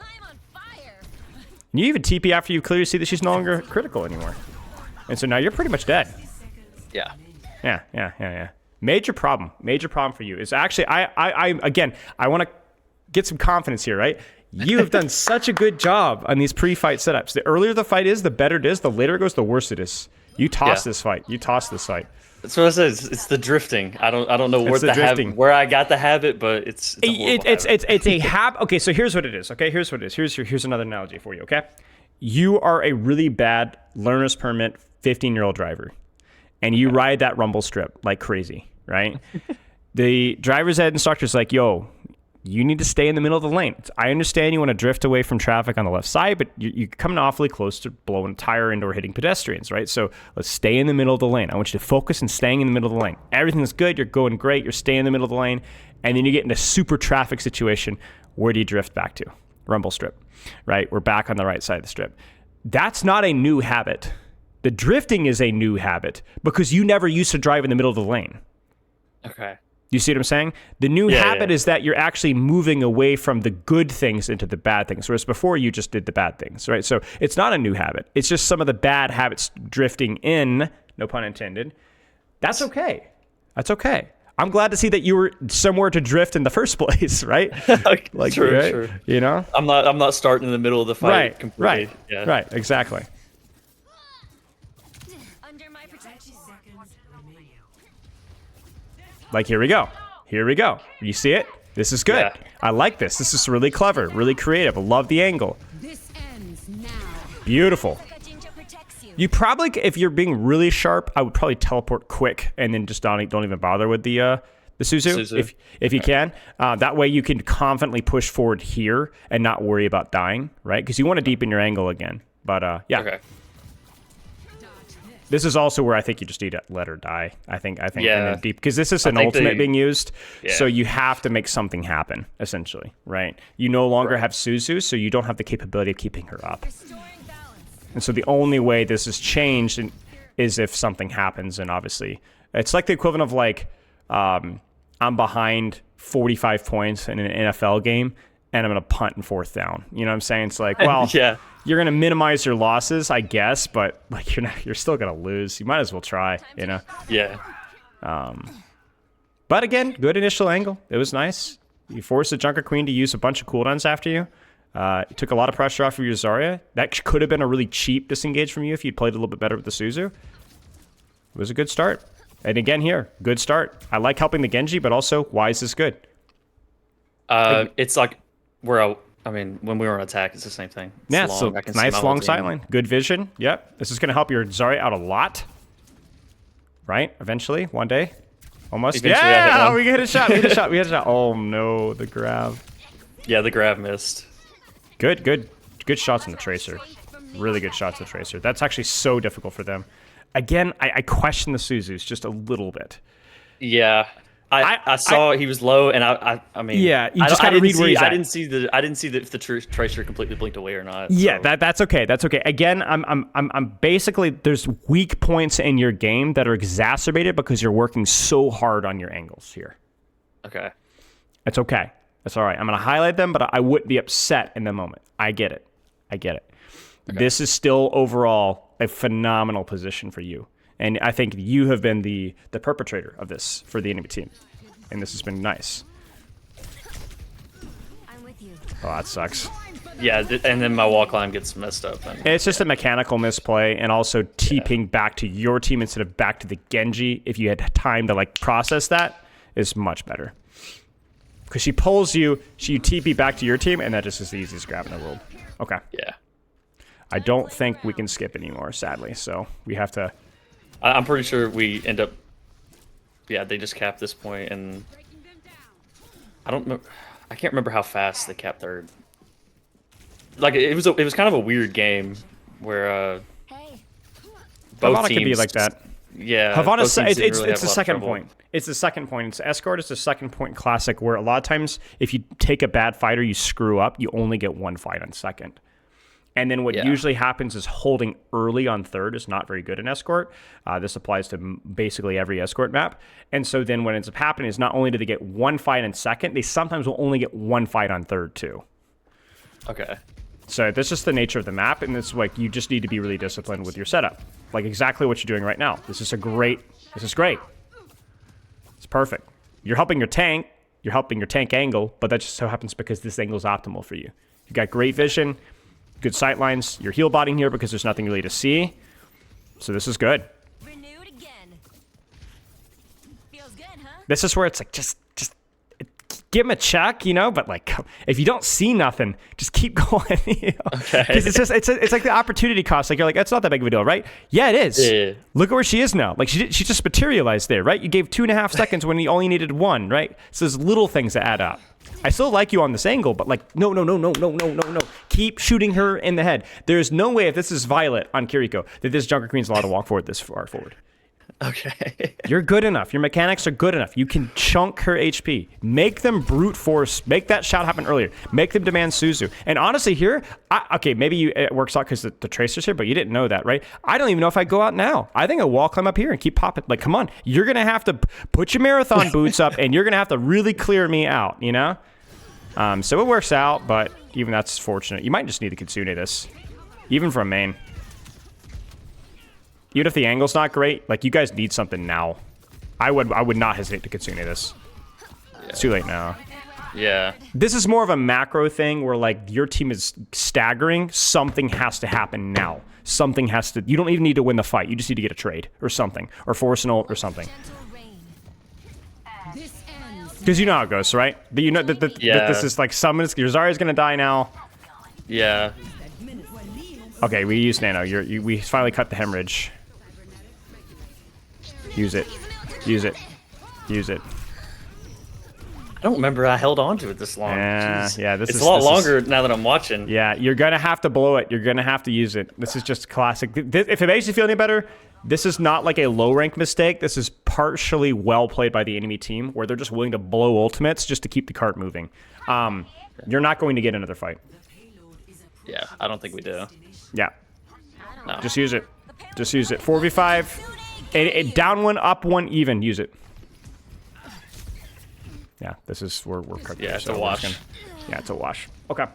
And you even TP after you clearly see that she's no longer critical anymore. And so now you're pretty much dead. Yeah. Yeah. Major problem for you is actually, I want to get some confidence here, right? You have done such a good job on these pre-fight setups. The earlier the fight is, the better it is. The later it goes, the worse it is. You toss this fight. That's what I said. It's the drifting. I don't know where I got the habit, but it's a habit. Okay, so here's what it is. Okay, here's another analogy for you. Okay, you are a really bad learner's permit 15-year-old driver, and you ride that rumble strip like crazy, right? The driver's ed instructor's like, yo, you need to stay in the middle of the lane. I understand you want to drift away from traffic on the left side, but you're coming awfully close to blowing a tire and or hitting pedestrians, right? So let's stay in the middle of the lane. I want you to focus on staying in the middle of the lane. Everything's good. You're going great. You're staying in the middle of the lane. And then you get in a super traffic situation. Where do you drift back to? Rumble strip, right? We're back on the right side of the strip. That's not a new habit. The drifting is a new habit because you never used to drive in the middle of the lane. Okay. You see what I'm saying? The new habit is that you're actually moving away from the good things into the bad things, whereas before you just did the bad things, right? So it's not a new habit. It's just some of the bad habits drifting in, no pun intended. That's okay. I'm glad to see that you were somewhere to drift in the first place, right? Like, true. I'm not starting in the middle of the fight. Right, exactly. Under my protection. Like, here we go. You see it? This is good. Yeah. I like this. This is really clever, really creative. I love the angle. This ends now. Beautiful. Ginger protects you. You probably, if you're being really sharp, I would probably teleport quick and then just don't even bother with the Suzu. If you can. That way you can confidently push forward here and not worry about dying, right? Because you want to deepen your angle again. But yeah. Okay. This is also where I think you just need to let her die. I think, Yeah. and then deep, because this is an think ultimate they- being used, Yeah. so you have to make something happen, essentially, right? You no longer have Suzu, so you don't have the capability of keeping her up. Restoring balance. And so the only way this is changed is if something happens, and obviously, it's like the equivalent of like, I'm behind 45 points in an NFL game, and I'm going to punt and 4th down. You know what I'm saying? It's like, well, Yeah. you're going to minimize your losses, I guess, but like you're still going to lose. You might as well try, you know? Yeah. But again, good initial angle. It was nice. You forced the Junker Queen to use a bunch of cooldowns after you. It took a lot of pressure off of your Zarya. That could have been a really cheap disengage from you if you'd played a little bit better with the Suzu. It was a good start. And again here, good start. I like helping the Genji, but also, why is this good? It's like when we were on attack, it's the same thing. It's Yeah, long. so I can see my nice whole long team. sideline. Good vision. Yep. This is going to help your Zarya out a lot. Right? Eventually, one day. Almost. Eventually, I hit Yeah, one. we hit a shot. We hit a shot. We hit a shot. Oh no, the grab. Yeah, the grab missed. Good shots on the Tracer. Really good shots on the Tracer. That's actually so difficult for them. Again, I question the Suzus just a little bit. Yeah. I saw he was low, and I mean, Yeah, you I just don't- I gotta didn't read where see- he's I at. didn't see if the Tracer completely blinked away or not. Yeah, so. that's okay. That's okay. Again, I'm basically, there's weak points in your game that are exacerbated because you're working so hard on your angles here. Okay. It's okay. That's all right. I'm going to highlight them, but I wouldn't be upset in the moment. I get it. Okay. This is still overall a phenomenal position for you. And I think you have been the perpetrator of this for the enemy team. And this has been nice. I'm with you. Oh, that sucks. Yeah, and then my wall climb gets messed up. And, It's just a mechanical misplay, and also TPing back to your team instead of back to the Genji. If you had time to like process that, is much better. Because she pulls you, you TP back to your team, and that just is the easiest grab in the world. Okay. yeah. I don't think we can skip anymore, sadly. So we have to. I'm pretty sure we end up. Yeah, they just capped this point, and I don't know. I can't remember how fast they capped third. Like it was kind of a weird game where Hey, both Havana teams could be like that. Yeah, Havana, both teams didn't it's really have a the lot of second trouble. point. It's the second point. It's Escort. It's the second point classic where a lot of times if you take a bad fighter, you screw up. You only get one fight on second. And then what Yeah. usually happens is holding early on third is not very good in Escort. This applies to basically every Escort map. And so then what ends up happening is not only do they get one fight on second, they sometimes will only get one fight on third too. Okay. So that's just the nature of the map, and it's like you just need to be really disciplined with your setup. Like exactly what you're doing right now. This is great. It's perfect. You're helping your tank. You're helping your tank angle, but that just so happens because this angle is optimal for you. You got great vision, good sight lines. You're heal botting here because there's nothing really to see. So this is good. renewed again. Feels good, huh? This is where it's like just give him a check, you know. But like, if you don't see nothing, just keep going. You know? Okay. Because it's like the opportunity cost. Like you're like, that's not that big of a deal, right? Yeah, it is. Yeah. Look at where she is now. Like she just materialized there, right? You gave 2.5 seconds when you only needed 1, right? So there's little things that add up. I still like you on this angle, but like, no. Keep shooting her in the head. There's no way if this is Violet on Kiriko that this Junker Queen's allowed to walk forward this far forward. Okay. You're good enough. Your mechanics are good enough. You can chunk her HP. Make them brute force. Make that shot happen earlier. Make them demand Suzu. And honestly, here, okay, maybe it works out because the Tracer's here, but you didn't know that, right? I don't even know if I go out now. I think I wall climb up here and keep popping. Like, come on. You're going to have to put your marathon boots up, and you're going to have to really clear me out, you know? So it works out, but even that's fortunate. You might just need to Kitsune this, even from main. Even if the angle's not great, like you guys need something now. I would not hesitate to Kitsune this. Yeah. It's too late now. Yeah. This is more of a macro thing where like your team is staggering. Something has to happen now. Something has to. You don't even need to win the fight. You just need to get a trade or something, or force an ult or something. Gentle rain. This ends. Because you know how it goes, right? That you know that this is like summons. Your Zarya's gonna die now. Yeah. Okay, we use Nano. We finally cut the hemorrhage. Use it. Use it. Use it. I don't remember I held on to it this long. Jeez. Yeah, this it's is a lot this longer Is, now that I'm watching. yeah, you're gonna have to blow it. You're gonna have to use it. This is just classic. If it makes you feel any better, this is not like a low rank mistake. This is partially well played by the enemy team, where they're just willing to blow ultimates just to keep the cart moving. You're not going to get another fight. Yeah, I don't think we do. Yeah, No. just use it. Just use it. 4v5. Down one, up one, even. Use it. Yeah, this is we're cooked. Yeah, here, it's so a we're wash. just yeah, it's a wash. Okay.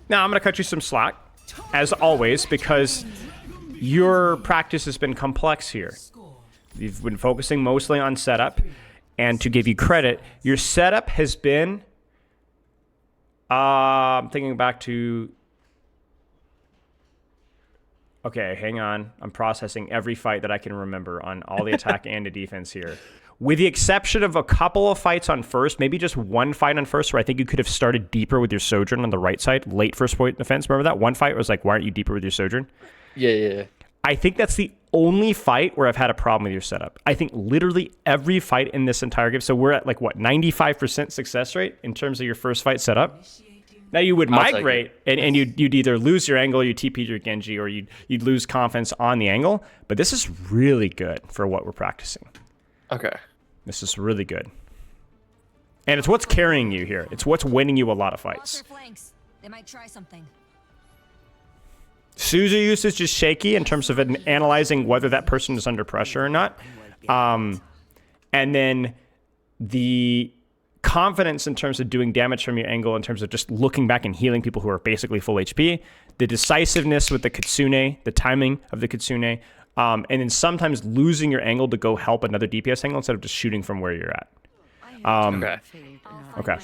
Now I'm gonna cut you some slack, as always, because your practice has been complex here. You've been focusing mostly on setup, and to give you credit, your setup has been. I'm thinking back to. Okay, hang on. I'm processing every fight that I can remember on all the attack and the defense here. With the exception of a couple of fights on first, maybe just one fight on first where I think you could have started deeper with your Sojourn on the right side, late first point defense. Remember that? One fight was like, why aren't you deeper with your Sojourn? Yeah. I think that's the only fight where I've had a problem with your setup. I think literally every fight in this entire game, so we're at like, what, 95% success rate in terms of your first fight setup? Now you would migrate, and you'd either lose your angle, you TP your Genji, or you'd lose confidence on the angle. But this is really good for what we're practicing. Okay. This is really good. And it's what's carrying you here. It's what's winning you a lot of Watch fights. their flanks. They might try something. Suzu usage is shaky in terms of analyzing whether that person is under pressure or not. And then the confidence in terms of doing damage from your angle, in terms of just looking back and healing people who are basically full HP. The decisiveness with the Kitsune, the timing of the Kitsune. And then sometimes losing your angle to go help another DPS angle instead of just shooting from where you're at. Okay. Okay.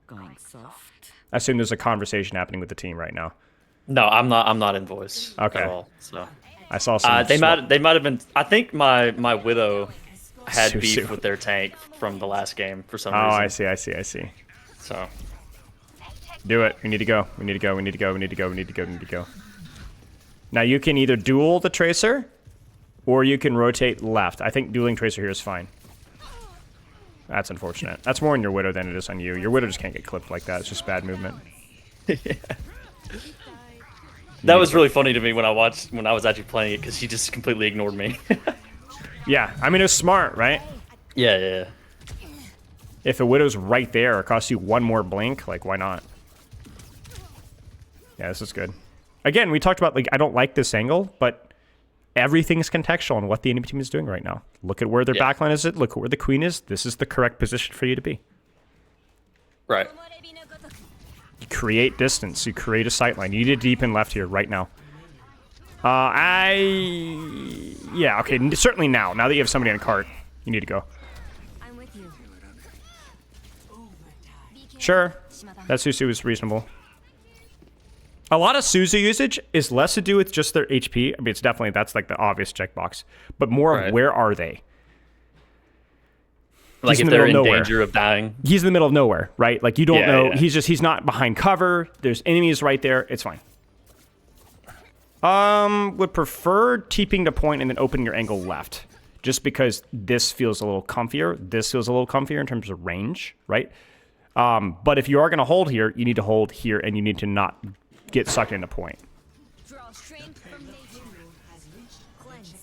Going soft. I assume there's a conversation happening with the team right now. No, I'm not in voice. Okay. At all, so I saw some. they might have been. I think my Widow had Susu. beef with their tank from the last game for some Oh, reason. I see. So Do it. We need to go. We need to go. Now you can either duel the Tracer, or you can rotate left. I think dueling Tracer here is fine. That's unfortunate. That's more on your Widow than it is on you. Your Widow just can't get clipped like that. It's just bad movement. that was really funny to me when I was actually playing it because he just completely ignored me. Yeah, I mean, it's smart, right? Yeah. If a Widow's right there, it costs you one more blink, like, why not? Yeah, this is good. Again, we talked about, like, I don't like this angle, but everything's contextual on what the enemy team is doing right now. Look at where their backline is. Look at where the queen is. This is the correct position for you to be. Right. You create distance. You create a sight line. You need to deepen left here right now. Yeah, okay, certainly now. Now that you have somebody on cart, you need to go. I'm with you. Sure, that Susu is reasonable. A lot of Suzu usage is less to do with just their HP. I mean, that's like the obvious checkbox, but more of where are they? Like if they're in danger of dying. He's in the middle of nowhere, right? Like you don't know. Yeah. He's not behind cover. There's enemies right there. It's fine. Would prefer TPing to point and then opening your angle left. Just because this feels a little comfier. This feels a little comfier in terms of range, right? But if you are going to hold here, you need to hold here and you need to not get sucked into point. Draw strength from nature. Cleansed.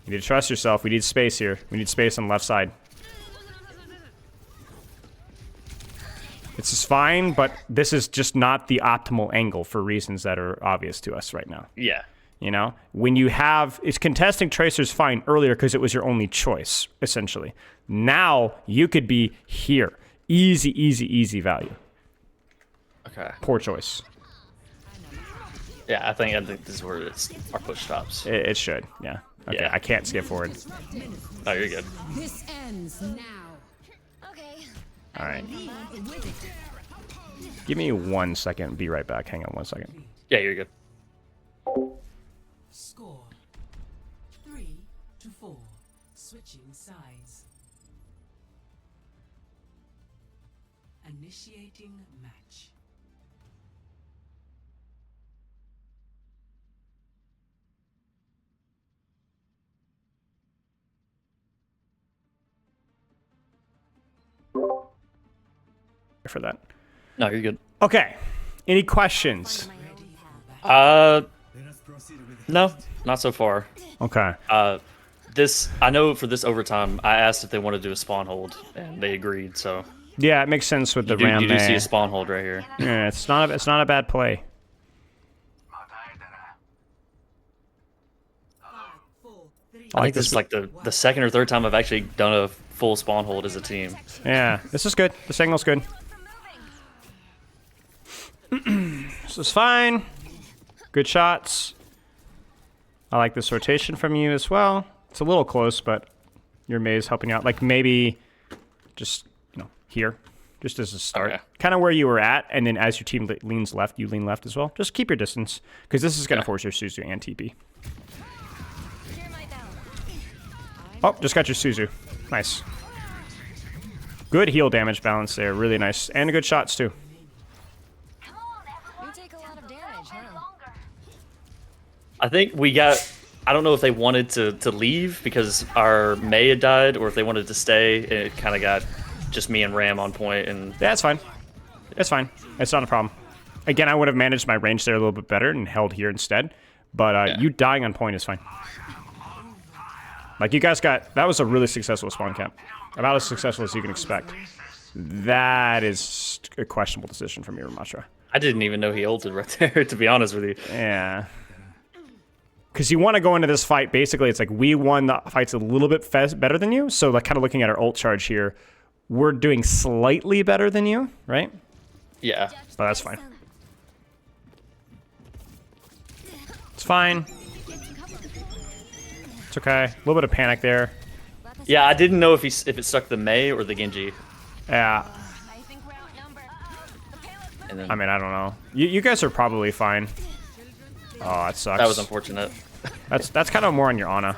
You need to trust yourself. We need space here. We need space on the left side. This is fine, but this is just not the optimal angle for reasons that are obvious to us right now. Yeah. You know, when you have, it's contesting Tracer's fine earlier because it was your only choice, essentially. Now you could be here. Easy value. Okay. Poor choice. Yeah, I think this is where our push stops. It should, yeah. Okay, Yeah. I can't skip forward. Oh, you're good. This ends now. Okay. All right. Give me 1 second. Be right back. Hang on 1 second. Yeah, you're good. Score 3-4. Switching sides. Initiating match. for that. No, you're good. Okay. Any questions? My own path. No, not so far. Okay. I know for this overtime, I asked if they wanted to do a spawn hold, and they agreed. So Yeah, it makes sense with the Ram you do see May. a spawn hold right here. Yeah, it's not a bad play. 4, 3, I think this is like the second or third time I've actually done a full spawn hold as a team. Yeah, this is good. This angle's good. This is fine. Good shots. I like this rotation from you as well. It's a little close, but your May's helping out. Like maybe just, here. Just as a start. Okay. Kind of where you were at, and then as your team leans left, you lean left as well. Just keep your distance, because this is going to force your Suzu and TP. Hear my bell. Oh, just got your Suzu. Nice. Good heal damage balance there. Really nice. And good shots, too. You take a lot of damage, huh? I think we got. I don't know if they wanted to leave because our May had died, or if they wanted to stay. It kind of got just me and Ram on point, and Yeah, it's fine. It's fine. It's not a problem. Again, I would have managed my range there a little bit better and held here instead. But you dying on point is fine. Like, you guys got... That was a really successful spawn camp. About as successful as you can expect. That is a questionable decision from Ramatra. I didn't even know he ulted right there. To be honest with you, Yeah. Because you want to go into this fight, basically, it's like we won the fights a little bit better than you. So, like, kind of looking at our ult charge here, we're doing slightly better than you, right? yeah. But that's fine. It's fine. It's okay. A little bit of panic there. Yeah, I didn't know if it stuck the May or the Genji. Yeah. I think we're outnumbered. The payload's And then I mean, I don't know. You guys are probably fine. Oh, that sucks. that was unfortunate. That's kind of more on your Ana.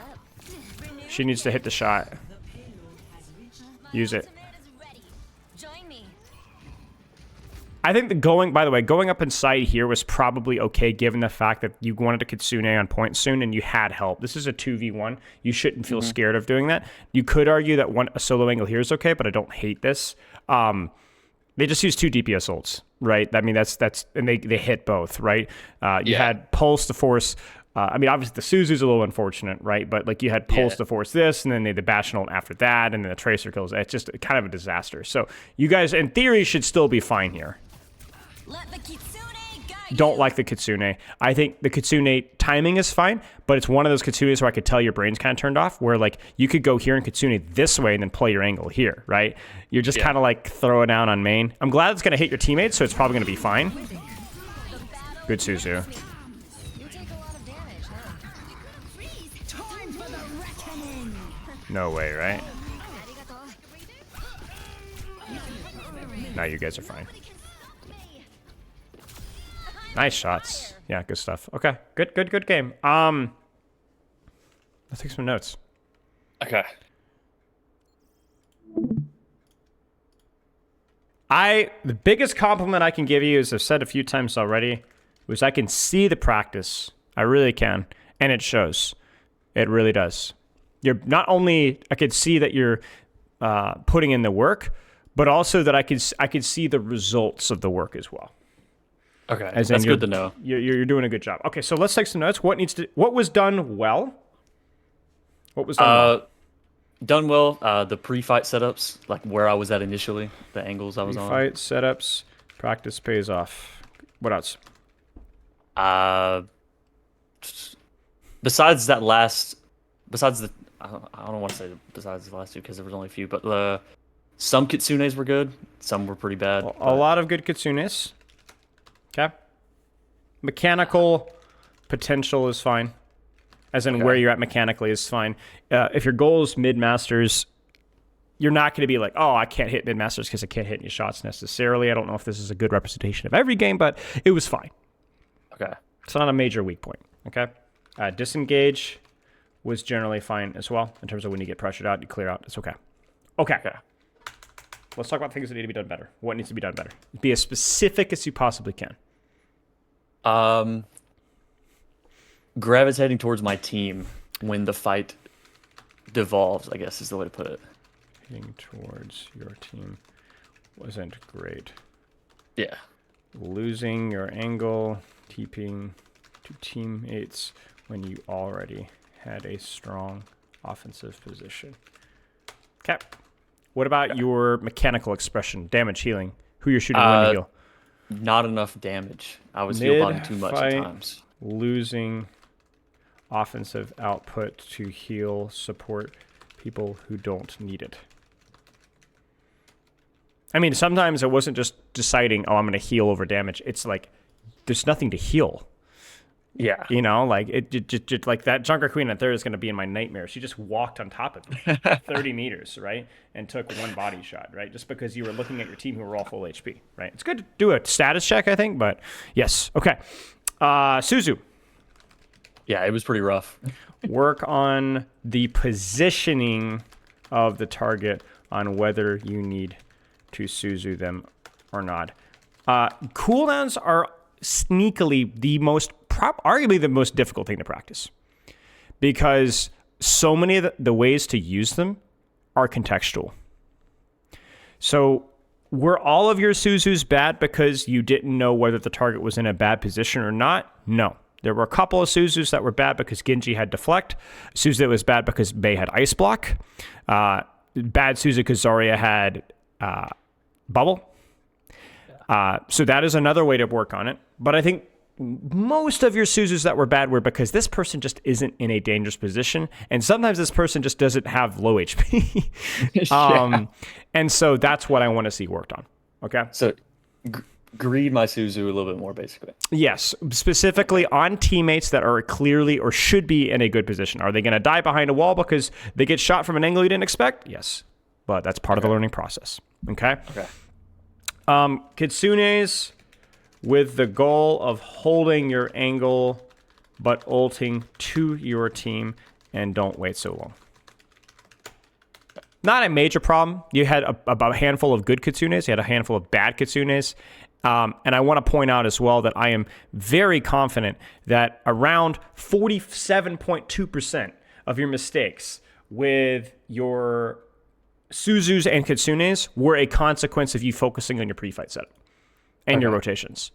She needs to hit the shot. Use it. ultimate is ready. Join me. I think by the way, going up inside here was probably okay given the fact that you wanted a Kitsune on point soon and you had help. This is a 2v1. You shouldn't feel scared of doing that. You could argue that a solo angle here is okay, but I don't hate this. They just use 2 DPS ults, right? I mean, that's and they hit both, right? You had Pulse to force... I mean, obviously, the Suzu's a little unfortunate, right? But, like, you had Pulse to force this, and then they had the Bastion ult after that, and then the Tracer kills. It's just kind of a disaster. So, you guys, in theory, should still be fine here. Let the Kitsune guide Don't you. like the Kitsune. I think the Kitsune timing is fine, but it's one of those Kitsunes where I could tell your brain's kind of turned off, where, like, you could go here and Kitsune this way and then play your angle here, right? You're just kind of, like, throw it down on main. I'm glad it's going to hit your teammates, so it's probably going to be fine. Good Suzu. You take a lot of damage, huh? Freeze. Time for the reckoning. No way, right? Arigato. Now you guys are fine. Nice shots. Yeah, good stuff. Okay, good game. Let's take some notes. Okay. The biggest compliment I can give you, as I've said a few times already, was I can see the practice. I really can, and it shows. It really does. You're not only I could see that you're putting in the work, but also that I could see the results of the work as well. Okay. As in That's good to know. You're doing a good job. Okay, so let's take some notes. What was done well? What was done well? Done well. The pre-fight setups, like where I was at initially, the angles I was on. Fight setups, practice pays off. What else? Besides the I don't want to say besides the last two because there was only a few, but some Kitsunes were good, some were pretty bad. A lot of good Kitsunes. Okay. Mechanical potential is fine. As in where you're at mechanically is fine. If your goal is mid-masters, you're not going to be like, oh, I can't hit mid-masters because I can't hit any shots necessarily. I don't know if this is a good representation of every game, but it was fine. Okay. It's not a major weak point. Okay. Disengage was generally fine as well in terms of when you get pressured out, you clear out. It's okay. Okay. Let's talk about things that need to be done better. What needs to be done better? Be as specific as you possibly can. Gravitating towards my team when the fight devolves, I guess is the way to put it. Heading towards your team wasn't great. Yeah. Losing your angle, TPing to teammates when you already had a strong offensive position. Okay. What about your mechanical expression, damage, healing? Who you're shooting, when to heal? Not enough damage. I was heal botting too much at Mid-fight, times. Losing offensive output to heal support people who don't need it. I mean, sometimes it wasn't just deciding, oh, I'm going to heal over damage. It's like there's nothing to heal. Yeah. You know, like it just like that Junker Queen at third is going to be in my nightmare. She just walked on top of me 30 meters, right? And took one body shot, right? Just because you were looking at your team who were all full HP, right? It's good to do a status check, I think, but yes. Okay. Suzu. Yeah, it was pretty rough. Work on the positioning of the target on whether you need to Suzu them or not. Cooldowns are sneakily arguably the most difficult thing to practice, because so many of the ways to use them are contextual. So were all of your Suzus bad because you didn't know whether the target was in a bad position or not? No. There were a couple of Suzus that were bad because Genji had deflect. Suzu that was bad because Mei had ice block. Bad Suzu because Zarya had bubble. So that is another way to work on it. But I think most of your Suzus that were bad were because this person just isn't in a dangerous position. And sometimes this person just doesn't have low HP. And so that's what I want to see worked on. Okay? So greed my Suzu a little bit more, basically. Yes, specifically on teammates that are clearly or should be in a good position. Are they going to die behind a wall because they get shot from an angle you didn't expect? Yes, but that's part of the learning process. Okay? Okay. Kitsune's with the goal of holding your angle but ulting to your team, and don't wait so long. Not a major problem. You had about a handful of good Kitsunes. You had a handful of bad Kitsunes. And I want to point out as well that I am very confident that around 47.2% of your mistakes with your Suzus and Kitsunes were a consequence of you focusing on your pre-fight setup and your rotations.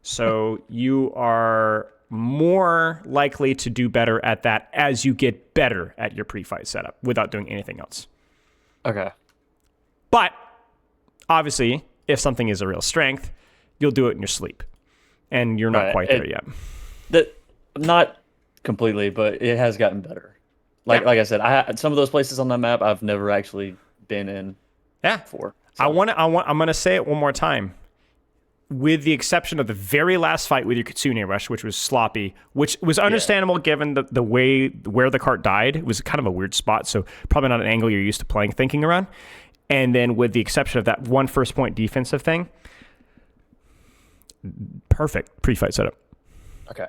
So you are more likely to do better at that as you get better at your pre-fight setup without doing anything else. Okay. But obviously, if something is a real strength, you'll do it in your sleep, and you're not quite there yet. Not completely, but it has gotten better. Like I said, some of those places on that map I've never actually been in. For. So. I'm gonna say it one more time. With the exception of the very last fight with your Kitsune Rush, which was sloppy, which was understandable given the way where the cart died. It was kind of a weird spot, so probably not an angle you're used to thinking around. And then with the exception of that one first point defensive thing, perfect pre-fight setup. Okay.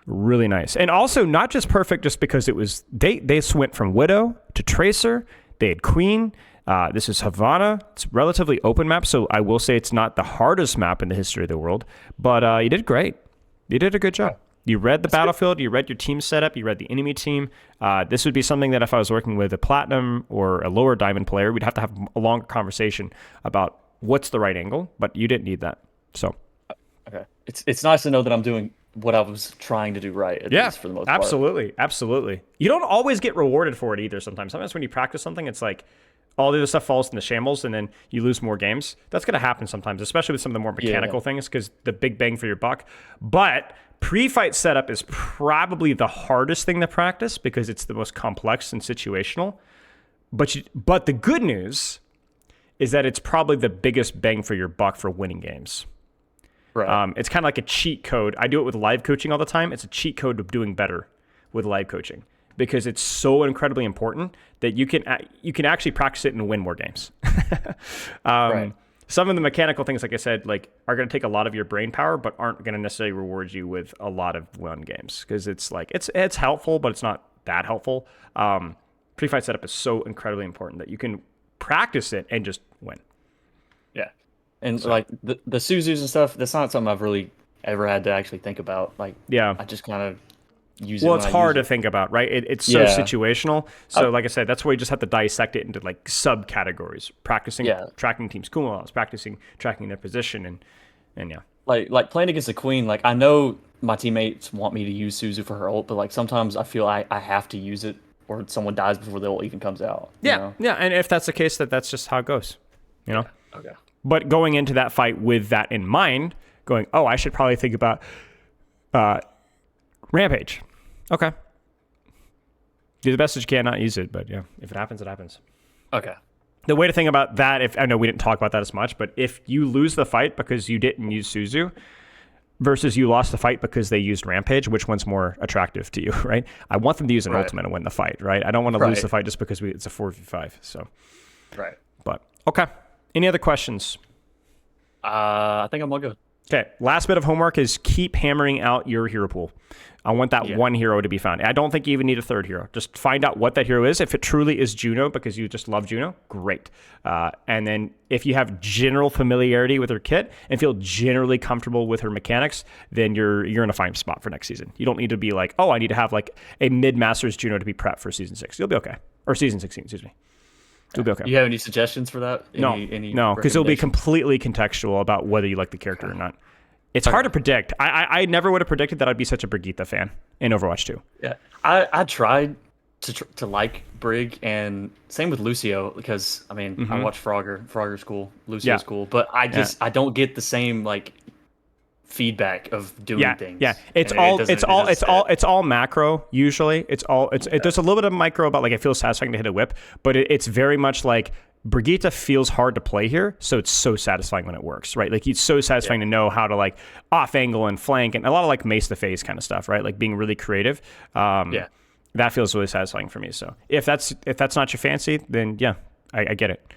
Really nice. And also not just perfect just because it was they went from Widow to Tracer. They had Queen. This is Havana. It's a relatively open map, so I will say it's not the hardest map in the history of the world, but you did great. You did a good job. You read the battlefield, you read your team setup, you read the enemy team. This would be something that if I was working with a platinum or a lower diamond player, we'd have to have a longer conversation about what's the right angle, but you didn't need that. So okay. It's nice to know that I'm doing what I was trying to do right, at least for the most part. Absolutely. You don't always get rewarded for it either sometimes. Sometimes when you practice something, it's like all the other stuff falls in the shambles and then you lose more games. That's going to happen sometimes, especially with some of the more mechanical things because the big bang for your buck. But pre-fight setup is probably the hardest thing to practice because it's the most complex and situational. But the good news is that it's probably the biggest bang for your buck for winning games. Right. It's kind of like a cheat code. I do it with live coaching all the time. It's a cheat code of doing better with live coaching because it's so incredibly important that you can actually practice it and win more games. Right. Some of the mechanical things, like I said, are going to take a lot of your brain power, but aren't going to necessarily reward you with a lot of win games because it's helpful, but it's not that helpful. Pre-fight setup is so incredibly important that you can practice it and just win. Yeah. And the Suzus and stuff, that's not something I've really ever had to actually think about. I just kind of use it. Well, when it's I hard to use it. think about, right? It's so Yeah. situational. So, like I said, that's why you just have to dissect it into like subcategories. Practicing Yeah. tracking teams' cooldowns, practicing tracking their position, and yeah. Like playing against the queen. Like I know my teammates want me to use Suzu for her ult, but like sometimes I feel I have to use it, or someone dies before the ult even comes out. You Yeah, know? yeah. And if that's the case, that's just how it goes, you know. Okay. But going into that fight with that in mind, going, oh, I should probably think about Rampage. Okay. Do the best that you can, not use it, but yeah, if it happens, it happens. Okay. The way to think about that, if I know we didn't talk about that as much, but if you lose the fight because you didn't use Suzu versus you lost the fight because they used Rampage, which one's more attractive to you, right? I want them to use an Right. ultimate and win the fight, right? I don't want to lose Right. the fight just because it's a 4v5. So, Right. but okay. Any other questions? I think I'm all good. Okay, last bit of homework is keep hammering out your hero pool. I want that one hero to be found. I don't think you even need a third hero. Just find out what that hero is. If it truly is Juno because you just love Juno, great. And then if you have general familiarity with her kit and feel generally comfortable with her mechanics, then you're in a fine spot for next season. You don't need to be like, oh, I need to have like a mid-masters Juno to be prepped for season 6. You'll be okay. Or season 16, excuse me. You'll be okay. You have any suggestions for that? No, because it'll be recommendations? completely contextual about whether you like the character or not. It's hard to predict. I never would have predicted that I'd be such a Brigitte fan in Overwatch 2. Yeah, I tried to like Brig, and same with Lucio, because I mean I watch Frogger's cool, Lucio's cool, but I don't get the same like feedback of doing things. Yeah, it's And all doesn't- it's it all doesn't it's all fit. it's all macro usually. There's a little bit of micro about like it feels satisfying to hit a whip, but it's very much like Brigitte feels hard to play here, so it's so satisfying when it works, right? Like it's so satisfying to know how to like off angle and flank and a lot of like mace to face kind of stuff, right? Like being really creative. That feels really satisfying for me. So if that's not your fancy, then yeah, I get it.